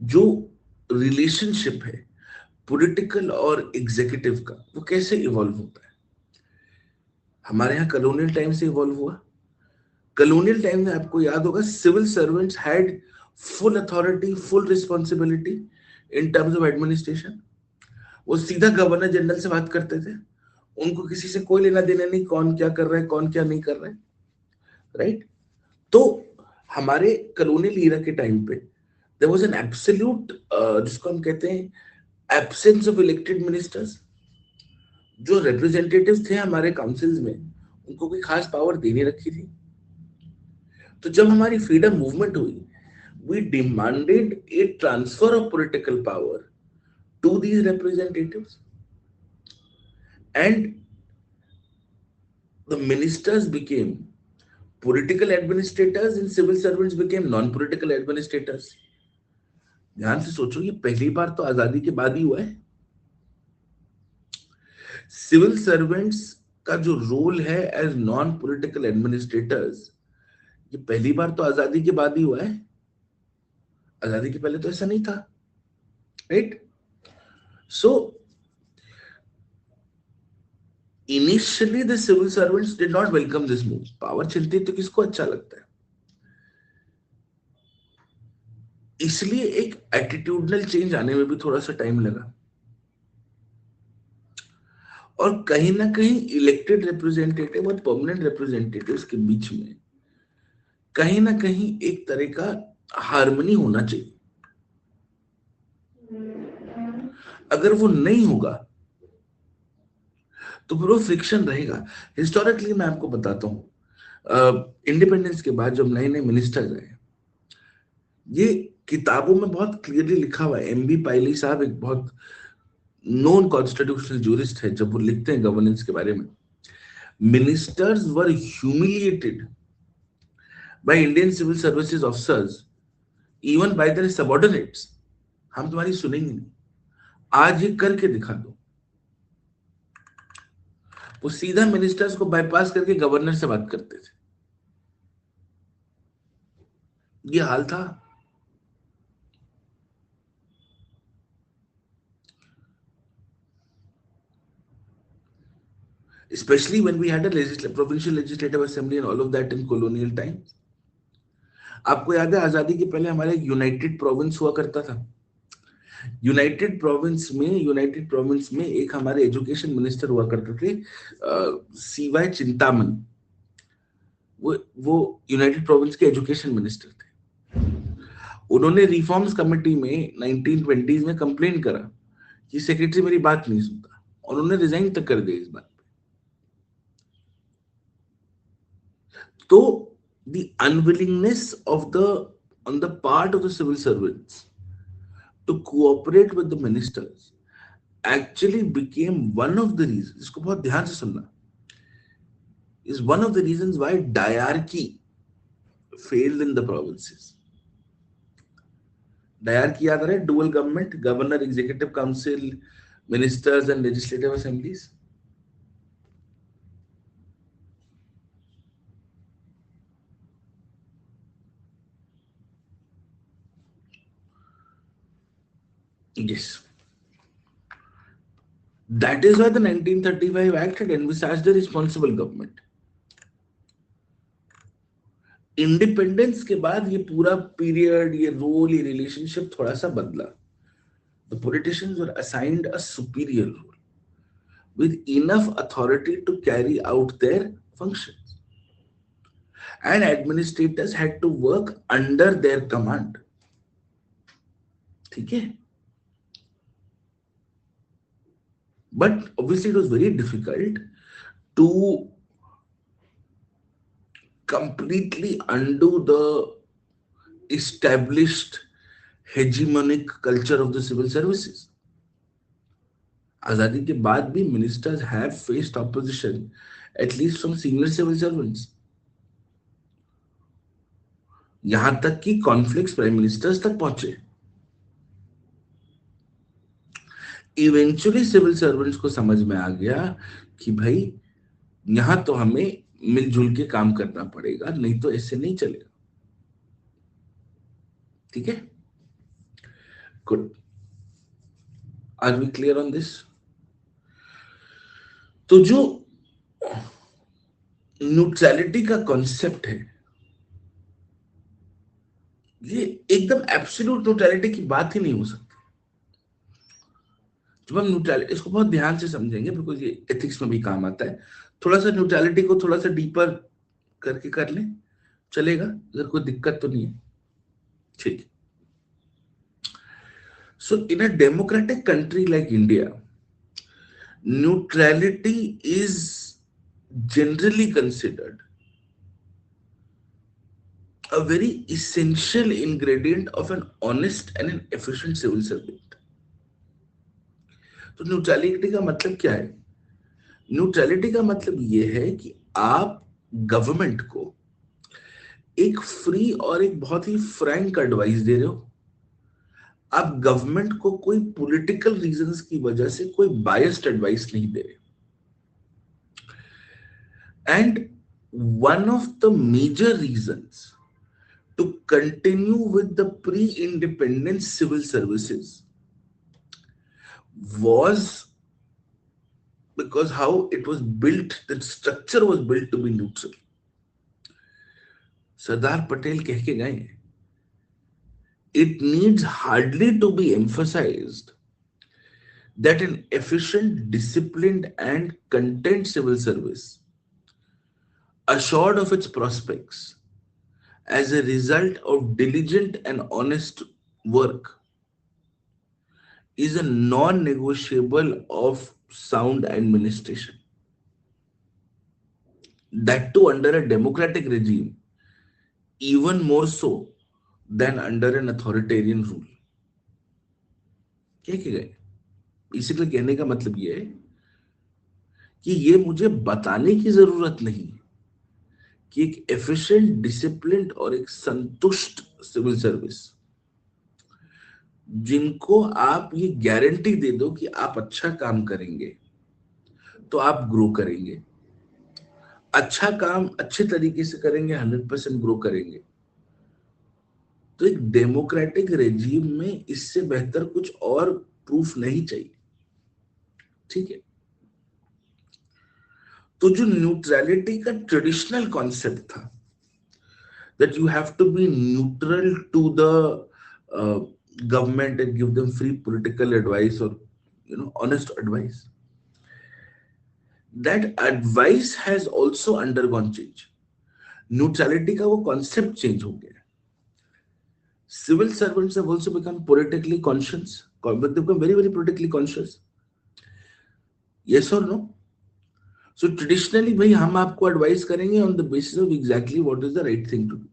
जो relationship है political और executive का, वो कैसे evolve होता है? हमारे यहाँ कॉलोनियल टाइम से इवॉल्व हुआ। कॉलोनियल टाइम में आपको याद होगा civil servants had full authority, full responsibility in terms of administration. वो सीधा गवर्नर जनरल से बात करते थे, उनको किसी से कोई लेना देना नहीं, कौन क्या कर रहा है, कौन क्या नहीं कर रहा है, राइट? तो हमारे कॉलोनियल ईरा के टाइम पे देयर वाज एन एब्सोल्यूट, जिसको हम कहते हैं एब्सेंस ऑफ इलेक्टेड मिनिस्टर्स। जो रिप्रेजेंटेटिव्स थे हमारे काउंसिल्स में, उनको कोई खास पावर दे नहीं रखी थी। तो जब हमारी फ्रीडम मूवमेंट हुई, we demanded a transfer of political power to these representatives, and the ministers became political administrators and civil servants became non-political administrators. ध्यान से सोचो, ये पहली बार तो आजादी के बाद ही हुआ है। सिविल सर्वेंट्स का जो रोल है एज नॉन पॉलिटिकल एडमिनिस्ट्रेटर्स, ये पहली बार तो आजादी के बाद ही हुआ है। आजादी के पहले तो ऐसा नहीं था, right? So initially the civil servants did not welcome this move. Power चलती है तो किसको अच्छा लगता है? इसलिए एक एटीट्यूडनल चेंज आने में भी थोड़ा सा टाइम लगा, और कहीं ना कहीं इलेक्टेड रिप्रेजेंटेटिव और परमानेंट रिप्रेजेंटेटिव्स के बीच में कहीं ना कहीं एक तरह का हार्मनी होना चाहिए। अगर वो नहीं होगा तो फिर वो फ्रिक्शन रहेगा। हिस्टोरिकली मैं आपको बताता हूँ, इंडिपेंडेंस के बाद जब नए नए मिनिस्टर्स आए, ये किताबों में बहुत क्लियरली लिखा हुआ है। एमबी पायली साहब एक बहुत नोन कॉन्स्टिट्यूशनल जूरिस्ट है, जब वो लिखते हैं गवर्नेंस के बारे में, ministers were humiliated by Indian civil services officers, even by their subordinates. हम तुम्हारी सुनेंगे नहीं, आज ये करके दिखा दो। वो सीधा मिनिस्टर्स को बाईपास करके गवर्नर से बात करते थे। ये हाल था। Especially when we had a provincial legislative assembly and all of that in colonial times. आपको याद है आजादी के पहले हमारे यूनाइटेड प्रोविंस हुआ करता था। यूनाइटेड प्रोविंस में एक हमारे एजुकेशन मिनिस्टर हुआ करते थे, सीवाई चिंतामन। वो यूनाइटेड प्रोविंस के एजुकेशन मिनिस्टर थे। उन्होंने रिफॉर्म्स कमेटी में 1920s में कंप्लेन करा कि सेक्रेटरी मेरी बात नहीं सुनता, और उन्होंने रिजाइन तक कर दिया इस बात पे। तो the unwillingness on the part of the civil servants to cooperate with the ministers actually became one of the reasons, इसको बहुत ध्यान से सुनना, is one of the reasons why diarchy failed in the provinces. Diarchy याद आ रहा है? dual government, governor, executive council, ministers and legislative assemblies. Yes. That is why the 1935 Act had envisaged a responsible government. Independence के बाद ये पूरा period, ये role, ये relationship थोड़ा सा बदला। The politicians were assigned a superior role with enough authority to carry out their functions, and administrators had to work under their command. ठीक है? But obviously it was very difficult to completely undo the established hegemonic culture of the civil services. आजादी के बाद भी ministers have faced opposition, at least from senior civil servants. यहां तक कि conflicts prime ministers तक पहुंचे। इवेंचुअली सिविल सर्वेंट्स को समझ में आ गया कि भाई यहां तो हमें मिलजुल के काम करना पड़ेगा, नहीं तो ऐसे नहीं चलेगा। ठीक है, good. Are we clear on this? तो जो न्यूट्रलिटी का कॉन्सेप्ट है, ये एकदम एब्सोल्यूट न्यूट्रलिटी की बात ही नहीं हो सकती। जब हम न्यूट्रलिटी, इसको बहुत ध्यान से समझेंगे बिकॉज ये एथिक्स में भी काम आता है। थोड़ा सा न्यूट्रलिटी को थोड़ा सा डीपर करके कर लें, चलेगा? अगर कोई दिक्कत तो नहीं है? ठीक। So in a democratic country like India, neutrality is generally considered a very essential ingredient of an honest and an efficient civil servant. तो न्यूट्रलिटी का मतलब क्या है? न्यूट्रलिटी का मतलब यह है कि आप गवर्नमेंट को एक फ्री और एक बहुत ही फ्रैंक एडवाइस दे रहे हो। आप गवर्नमेंट को कोई पॉलिटिकल रीजंस की वजह से कोई बायस्ड एडवाइस नहीं दे रहे। And one of the major reasons to continue with the pre-independence civil services was because how it was built, the structure was built to be neutral. Sardar Patel कह के गए, it needs hardly to be emphasized that an efficient, disciplined, and content civil service, assured of its prospects as a result of diligent and honest work, is a non-negotiable of sound administration. That too under a democratic regime, even more so than under an authoritarian rule. क्या गए? Basically कहने का मतलब ये है कि ये मुझे बताने की जरूरत नहीं है कि एक एफिशिएंट, डिसिप्लिन और एक संतुष्ट सिविल सर्विस, जिनको आप ये गारंटी दे दो कि आप अच्छा काम करेंगे तो आप ग्रो करेंगे, अच्छा काम अच्छे तरीके से करेंगे, 100% ग्रो करेंगे। तो एक डेमोक्रेटिक रेजिम में इससे बेहतर कुछ और प्रूफ नहीं चाहिए। ठीक है, तो जो न्यूट्रलिटी का ट्रेडिशनल कॉन्सेप्ट था, that you have to be neutral to the government and give them free political advice or honest advice, that advice has also undergone change. Neutrality का वो कॉन्सेप्ट चेंज हो गया। Civil servants have also become politically conscious. They've become very, very politically conscious. Yes or no? So traditionally, भाई हम आपको advice करेंगे on the basis of exactly what is the right thing to do.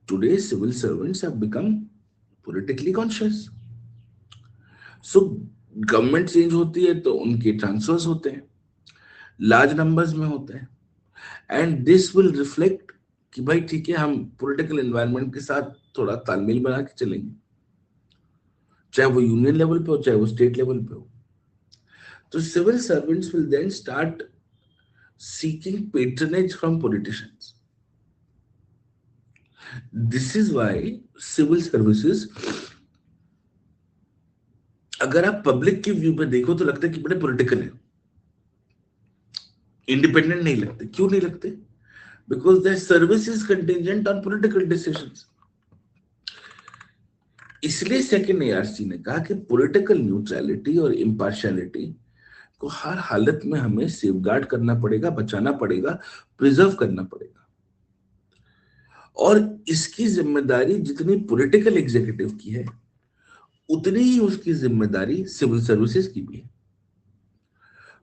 Today, civil servants have become politically conscious. So government change होती है तो उनके transverse होते हैं, लार्ज नंबर्स में होते हैं, एंड दिस विल रिफ्लेक्ट कि भाई ठीक है, हम पॉलिटिकल एनवायरनमेंट के साथ थोड़ा तालमेल बना के चलेंगे, चाहे वो यूनियन लेवल पे हो चाहे वो स्टेट लेवल पे हो। तो civil servants will then start seeking patronage from politicians. This is why civil services, अगर आप पब्लिक के व्यू पे देखो तो लगता है कि बड़े पॉलिटिकल है, इंडिपेंडेंट नहीं लगते। क्यों नहीं लगते? Because their service is contingent on political decisions. इसलिए सेकंड एआरसी ने कहा कि पॉलिटिकल न्यूट्रलिटी और इम्पार्शियलिटी को हर हालत में हमें सेफगार्ड करना पड़ेगा, बचाना पड़ेगा, प्रिजर्व करना पड़ेगा। और इसकी जिम्मेदारी जितनी पॉलिटिकल एग्जीक्यूटिव की है, उतनी ही उसकी जिम्मेदारी सिविल सर्विसेज की भी है।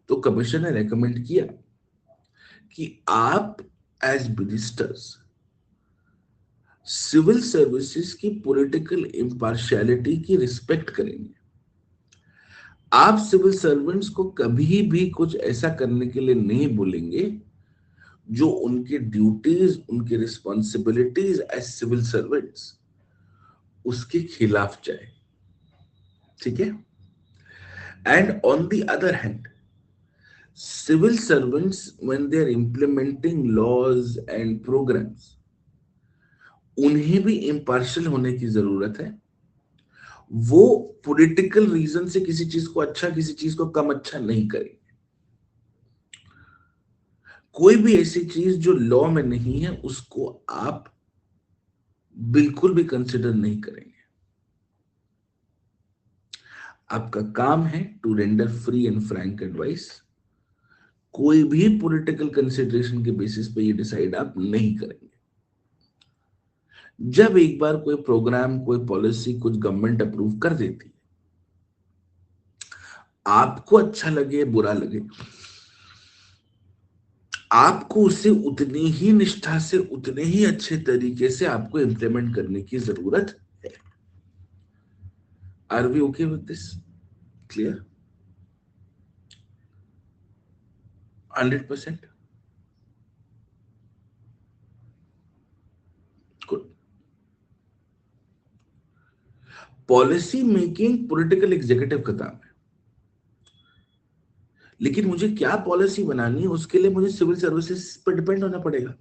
तो कमीशन ने रेकमेंड किया कि आप एज मिनिस्टर्स सिविल सर्विसेज की पॉलिटिकल इम्पार्शियलिटी की रिस्पेक्ट करेंगे। आप सिविल सर्वेंट्स को कभी भी कुछ ऐसा करने के लिए नहीं बोलेंगे जो उनके ड्यूटीज, उनके रिस्पॉन्सिबिलिटीज एज सिविल सर्वेंट्स उसके खिलाफ जाए। ठीक है, And on the other hand, civil servants, when they are implementing laws and programs, उन्हें भी इम्पार्शियल होने की जरूरत है. वो पॉलिटिकल रीजन से किसी चीज को अच्छा, किसी चीज को कम अच्छा नहीं करेंगे. कोई भी ऐसी चीज जो लॉ में नहीं है उसको आप बिल्कुल भी कंसिडर नहीं करेंगे. आपका काम है to render free and frank advice. कोई भी पॉलिटिकल कंसिडरेशन के बेसिस पे ये डिसाइड आप नहीं करेंगे. जब एक बार कोई प्रोग्राम, कोई पॉलिसी, कुछ गवर्नमेंट अप्रूव कर देती है, आपको अच्छा लगे बुरा लगे, आपको उसे उतनी ही निष्ठा से, उतने ही अच्छे तरीके से आपको इंप्लीमेंट करने की जरूरत है. Are we okay with this? Clear? 100%? Good. Policy making political executive का काम है, लेकिन मुझे क्या पॉलिसी बनानी है उसके लिए मुझे सिविल सर्विसेज पर डिपेंड होना पड़ेगा.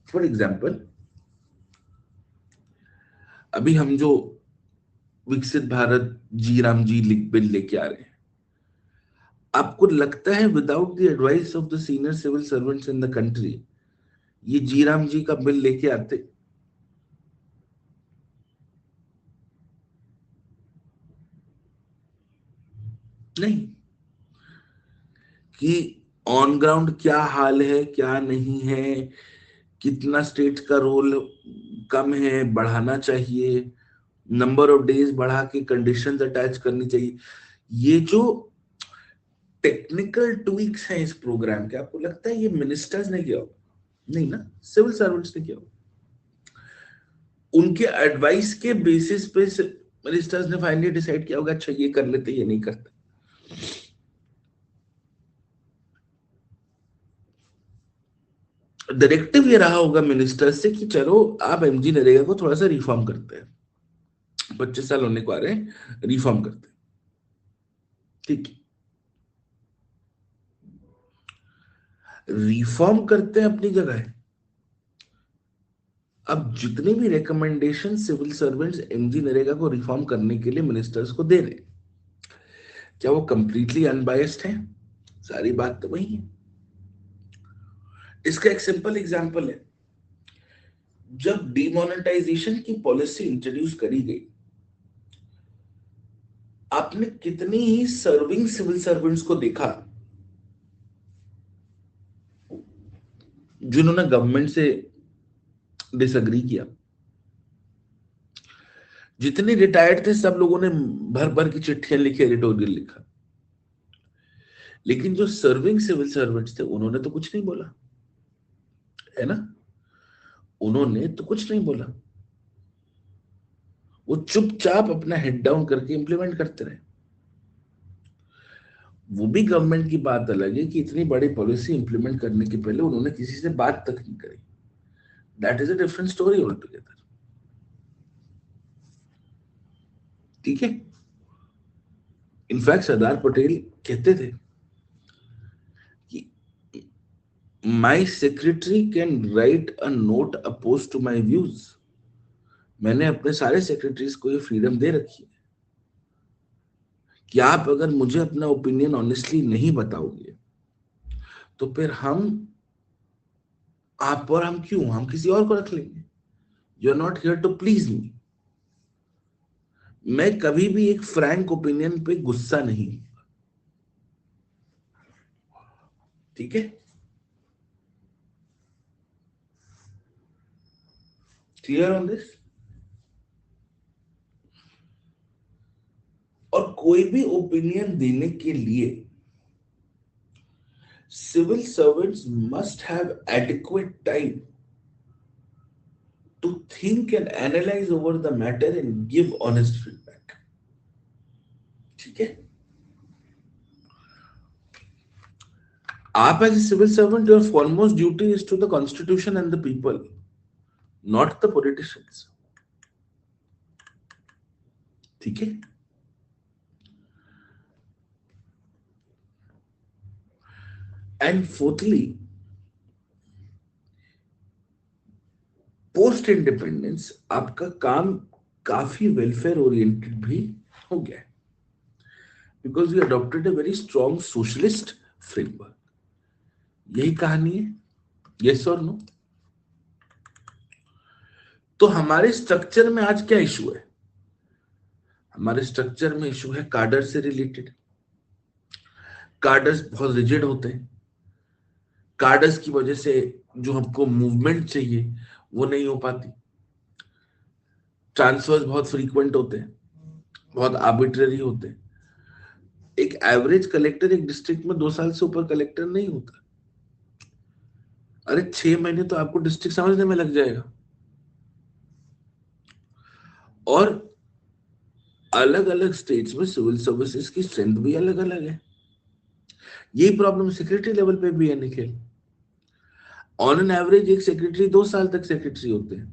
फॉर एग्जाम्पल, अभी हम जो Viksit Bharat G Ram G bill लेके आ रहे हैं, आपको लगता है without the advice of the senior civil servants in the country ये जी राम जी का बिल लेके आते? नहीं. कि ऑन ग्राउंड क्या हाल है, क्या नहीं है, कितना स्टेट का रोल कम है, बढ़ाना चाहिए, नंबर ऑफ डेज बढ़ा के कंडीशंस अटैच करनी चाहिए, ये जो टेक्निकल ट्विक्स हैं इस प्रोग्राम के, आपको लगता है ये मिनिस्टर्स ने किया होगा? नहीं ना, सिविल सर्वेंट्स ने किया होगा. उनके एडवाइस के बेसिस पे मिनिस्टर्स ने फाइनली डिसाइड किया होगा अच्छा ये कर लेते, ये नहीं करते. डायरेक्टिव ये रहा होगा मिनिस्टर्स से कि चलो आप एमजी नरेगा को थोड़ा सा रिफॉर्म करते हैं, 25 साल होने को आ रहे हैं, रिफॉर्म करते हैं. ठीक है, रिफॉर्म करते हैं अपनी जगह है. अब जितनी भी recommendation civil servants MG NREGA को रिफॉर्म करने के लिए मिनिस्टर्स को दे रहे, क्या वो कंप्लीटली अनबायस्ड है? सारी बात तो वही है. इसका एक सिंपल एग्जांपल है, जब डिमोनेटाइजेशन की पॉलिसी इंट्रोड्यूस करी गई, आपने कितनी ही सर्विंग सिविल सर्वेंट्स को देखा जिन्होंने गवर्नमेंट से डिसएग्री किया. जितने रिटायर्ड थे सब लोगों ने भर भर की चिट्ठियां लिखी, एडिटोरियल लिखा, लेकिन जो सर्विंग सिविल सर्वेंट्स थे उन्होंने तो कुछ नहीं बोला, है ना? उन्होंने तो कुछ नहीं बोला. वो चुपचाप अपना हेड डाउन करके इंप्लीमेंट करते रहे. वो भी गवर्नमेंट की बात अलग है कि इतनी बड़ी पॉलिसी इंप्लीमेंट करने के पहले उन्होंने किसी से बात तक नहीं करी. That is a different story all together. ठीक है. इनफैक्ट सरदार पटेल कहते थे कि my secretary can write a note opposed to my views. मैंने अपने सारे सेक्रेटरीज को ये फ्रीडम दे रखी है कि आप अगर मुझे अपना ओपिनियन ऑनेस्टली नहीं बताओगे तो फिर आप और हम क्यों, हम किसी और को रख लेंगे. You are not here to please me. मैं कभी भी एक फ्रैंक ओपिनियन पे गुस्सा नहीं. ठीक है. Clear on this? और कोई भी ओपिनियन देने के लिए civil servants must have adequate time to think and analyze over the matter and give honest feedback. ठीक है. आप as a civil servant, your foremost duty is to the constitution and the people, not the politicians. ठीक है. And fourthly, post independence आपका काम काफी welfare oriented भी हो गया है, because we adopted a very strong socialist framework. यही कहानी है, यस और नो? तो हमारे स्ट्रक्चर में आज क्या इशू है? हमारे स्ट्रक्चर में इशू है कार्डर से रिलेटेड। कार्डर्स बहुत रिजिड होते हैं। कार्डर्स की वजह से जो हमको मूवमेंट चाहिए वो नहीं हो पाती। ट्रांसफर्स बहुत फ्रीक्वेंट होते हैं, बहुत आर्बिट्ररी होते हैं। एक एवरेज कलेक्टर एक डिस्ट्रिक्ट में 2 साल से ऊपर कलेक्टर नहीं होता। अरे 6 महीने तो आपको डिस्ट्रिक्ट समझने में लग जाएगा। और अलग अलग स्टेट्स में सिविल सर्विसेज की स्ट्रेंथ भी अलग अलग है। यही प्रॉब्लम सेक्रेटरी लेवल पे भी है निखिल। ऑन एन एवरेज एक सेक्रेटरी 2 साल तक सेक्रेटरी होते हैं।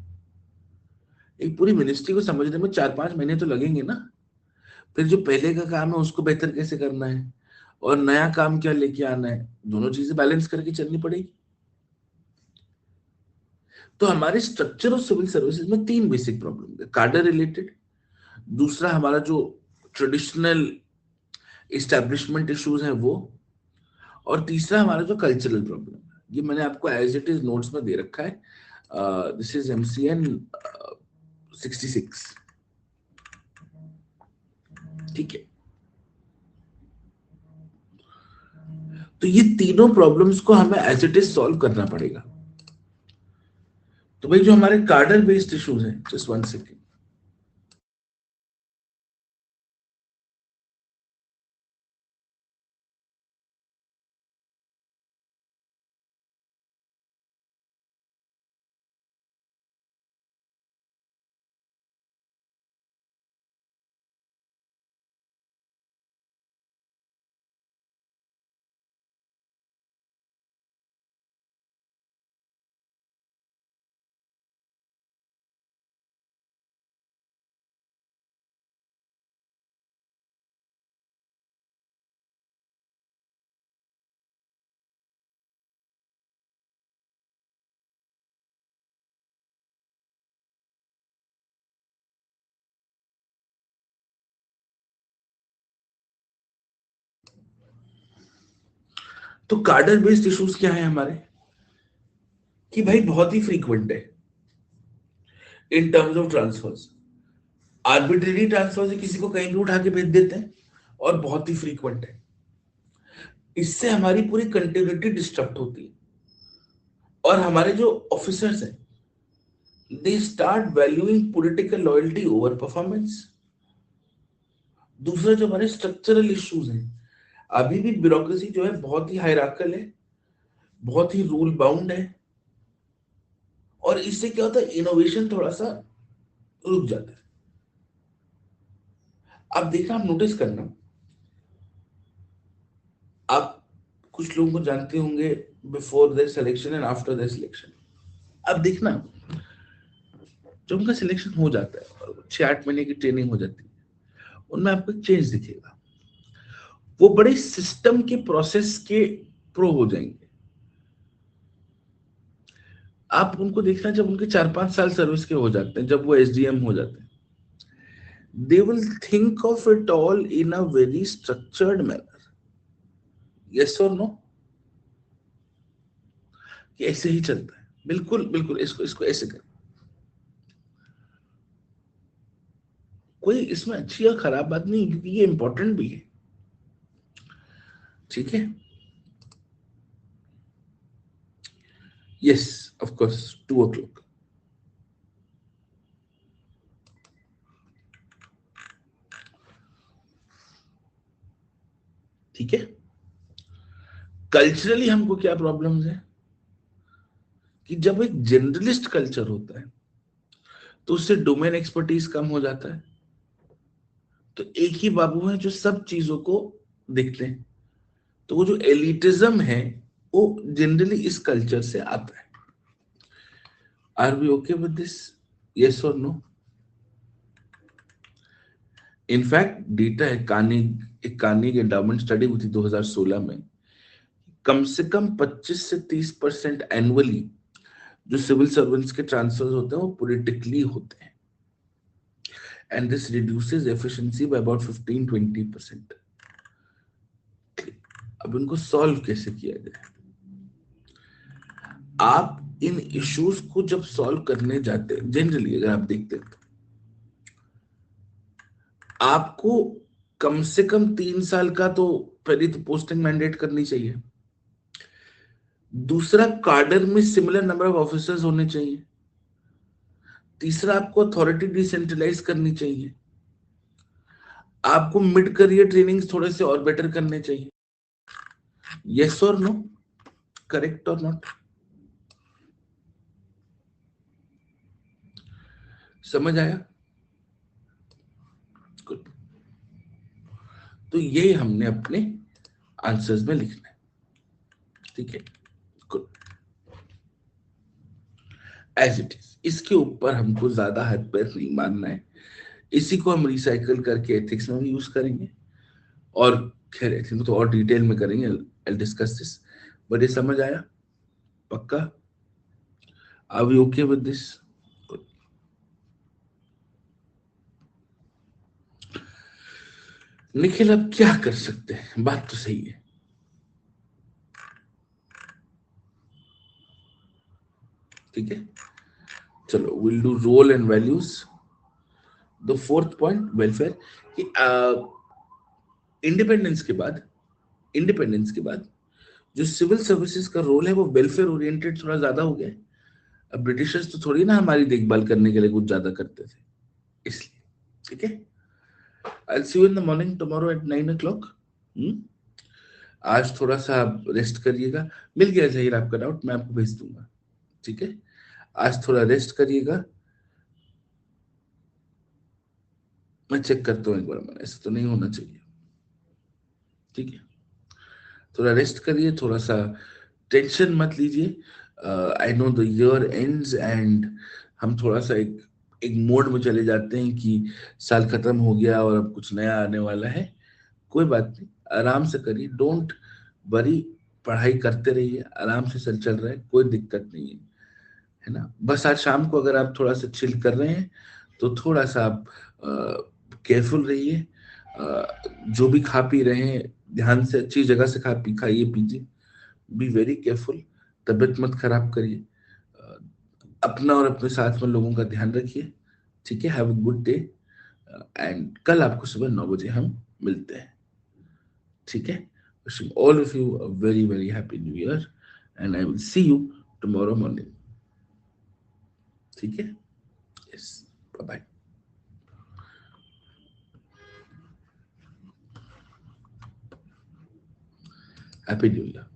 एक पूरी मिनिस्ट्री को समझने में 4-5 महीने तो लगेंगे ना। फिर जो पहले का काम है उसको बेहतर कैसे करना है और नया काम क्या लेके आना है, दोनों चीजें बैलेंस करके चलनी पड़ेगी। तो हमारे स्ट्रक्चर ऑफ सिविल सर्विसेज में 3 बेसिक प्रॉब्लम है। कार्डर रिलेटेड, दूसरा हमारा जो ट्रेडिशनल इस्टेब्लिशमेंट इश्यूज हैं वो, और तीसरा हमारा जो कल्चरल प्रॉब्लम है। ये मैंने आपको एज इट इज नोट्स में दे रखा है। This is MCN 66। ठीक है, तो ये तीनों प्रॉब्लम्स को हमें एज इट इज सॉल्व करना पड़ेगा। तो भाई जो हमारे कार्डर बेस्ड इश्यूज हैं, जस्ट 1 सेकेंड। तो कार्डर बेस्ड इश्यूज क्या है हमारे, कि भाई बहुत ही फ्रीक्वेंट है in terms of transfers. Arbitrary transfer से किसी को कहीं भी उठा के भेज देते हैं और बहुत ही फ्रीक्वेंट है। इससे हमारी पूरी कंटिन्यूटी डिस्टर्ब होती है और हमारे जो ऑफिसर्स हैं they start valuing political loyalty over performance. दूसरा जो हमारे स्ट्रक्चरल इश्यूज हैं, अभी भी ब्यूरोक्रेसी जो है बहुत ही हायरार्किकल है, बहुत ही रूल बाउंड है, और इससे क्या होता है, इनोवेशन थोड़ा सा रुक जाता है। अब देखना, आप नोटिस करना, आप कुछ लोगों को जानते होंगे before their selection and after their selection. अब देखना, जब उनका सिलेक्शन हो जाता है और 6-8 महीने की ट्रेनिंग हो जाती है, उनमें आपको चेंज दिखेगा। वो बड़े सिस्टम के प्रोसेस के प्रो हो जाएंगे। आप उनको देखना, जब उनके 4-5 साल सर्विस के हो जाते हैं, जब वो SDM हो जाते हैं, they will think of it all in a very structured manner. Yes or no? कि ऐसे ही चलता है, बिल्कुल बिल्कुल, इसको इसको ऐसे कर। कोई इसमें अच्छी या खराब बात नहीं, क्योंकि ये इंपॉर्टेंट भी है। ठीक है, यस, ऑफ कोर्स 2 o'clock। ठीक है, कल्चरली हमको क्या प्रॉब्लम्स है, कि जब एक जनरलिस्ट कल्चर होता है तो उससे डोमेन एक्सपर्टीज कम हो जाता है। तो एक ही बाबू है जो सब चीजों को देखते हैं। तो वो जो एलिटिज्म है वो जनरली इस कल्चर से आता है। Are we okay with this, yes और नो? इनफैक्ट डेटा है, एक कार्निग एंडाउमेंट स्टडी हुई थी 2016 में। कम से कम 25 से 30% एनुअली जो सिविल सर्वेंट्स के ट्रांसफर्स होते हैं वो पॉलिटिकली होते हैं, and this reduces efficiency by about 15-20%। अब इनको सॉल्व कैसे किया जाए? आप इन इश्यूज को जब सॉल्व करने जाते हैं, जनरली अगर आप देखते हैं, आपको कम से कम 3 साल का तो पहले तो पोस्टिंग मैंडेट करनी चाहिए। दूसरा, कार्डर में सिमिलर नंबर ऑफ ऑफिसर्स होने चाहिए। तीसरा, आपको अथॉरिटी डिसेंट्रलाइज करनी चाहिए। आपको मिड करियर ट्रेनिंग थोड़े से और बेटर करने चाहिए। यस और नो? करेक्ट और नॉट? समझ आया? गुड। तो ये हमने अपने आंसर्स में लिखना है, ठीक है? गुड। एज इट इज, इसके ऊपर हमको ज्यादा हाथ पैर नहीं मारना है। इसी को हम रिसाइकल करके एथिक्स में भी यूज करेंगे, और खैर एथिक्स में तो और डिटेल में करेंगे, आई डिस्कस दिस। बट ये समझ आया? पक्का? Are we okay with this? Nikhil, अब क्या कर सकते हैं? बात तो सही है। ठीक है, चलो will do role and values. The fourth point, welfare, कि इंडिपेंडेंस के बाद, इंडिपेंडेंस के बाद जो सिविल सर्विसेज का रोल है वो वेलफेयर ओरिएंटेड थोड़ा ज्यादा हो गया है। अब ब्रिटिशर्स तो थोड़ी ना हमारी देखभाल करने के लिए कुछ ज्यादा करते थे, इसलिए। ठीक है, I see you in the morning tomorrow at 9 o'clock। आज थोड़ा सा आप रेस्ट करिएगा। मिल गया जहीर आपका डाउट, मैं आपको भेज दूंगा। ठीक है, आज थोड़ा रेस्ट करिएगा। मैं चेक करता हूँ एक बार, मैं ऐसा तो नहीं होना चाहिए। ठीक है, थोड़ा रेस्ट करिए, थोड़ा सा टेंशन मत लीजिए। I know the year ends and हम थोड़ा सा एक एक मोड में चले जाते हैं कि साल खत्म हो गया और अब कुछ नया आने वाला है। कोई बात नहीं, आराम से करिए, डोंट वरी। पढ़ाई करते रहिए, आराम से चल रहा है, कोई दिक्कत नहीं है ना? बस आज शाम को अगर आप थोड़ा सा चिल कर रहे हैं तो थोड़ा सा आप केयरफुल रहिए। जो भी खा पी रहे हैं, ध्यान से अच्छी जगह से खाइए पीजिए। बी वेरी केयरफुल, तबीयत मत खराब करिए। अ, अपना और अपने साथ में लोगों का ध्यान रखिए। ठीक है, have a good day, and कल आपको सुबह 9 बजे हम मिलते हैं। ठीक है, wishing all of you a very very happy new year, and I will see you tomorrow morning. ठीक है, yes, bye bye, happy new year.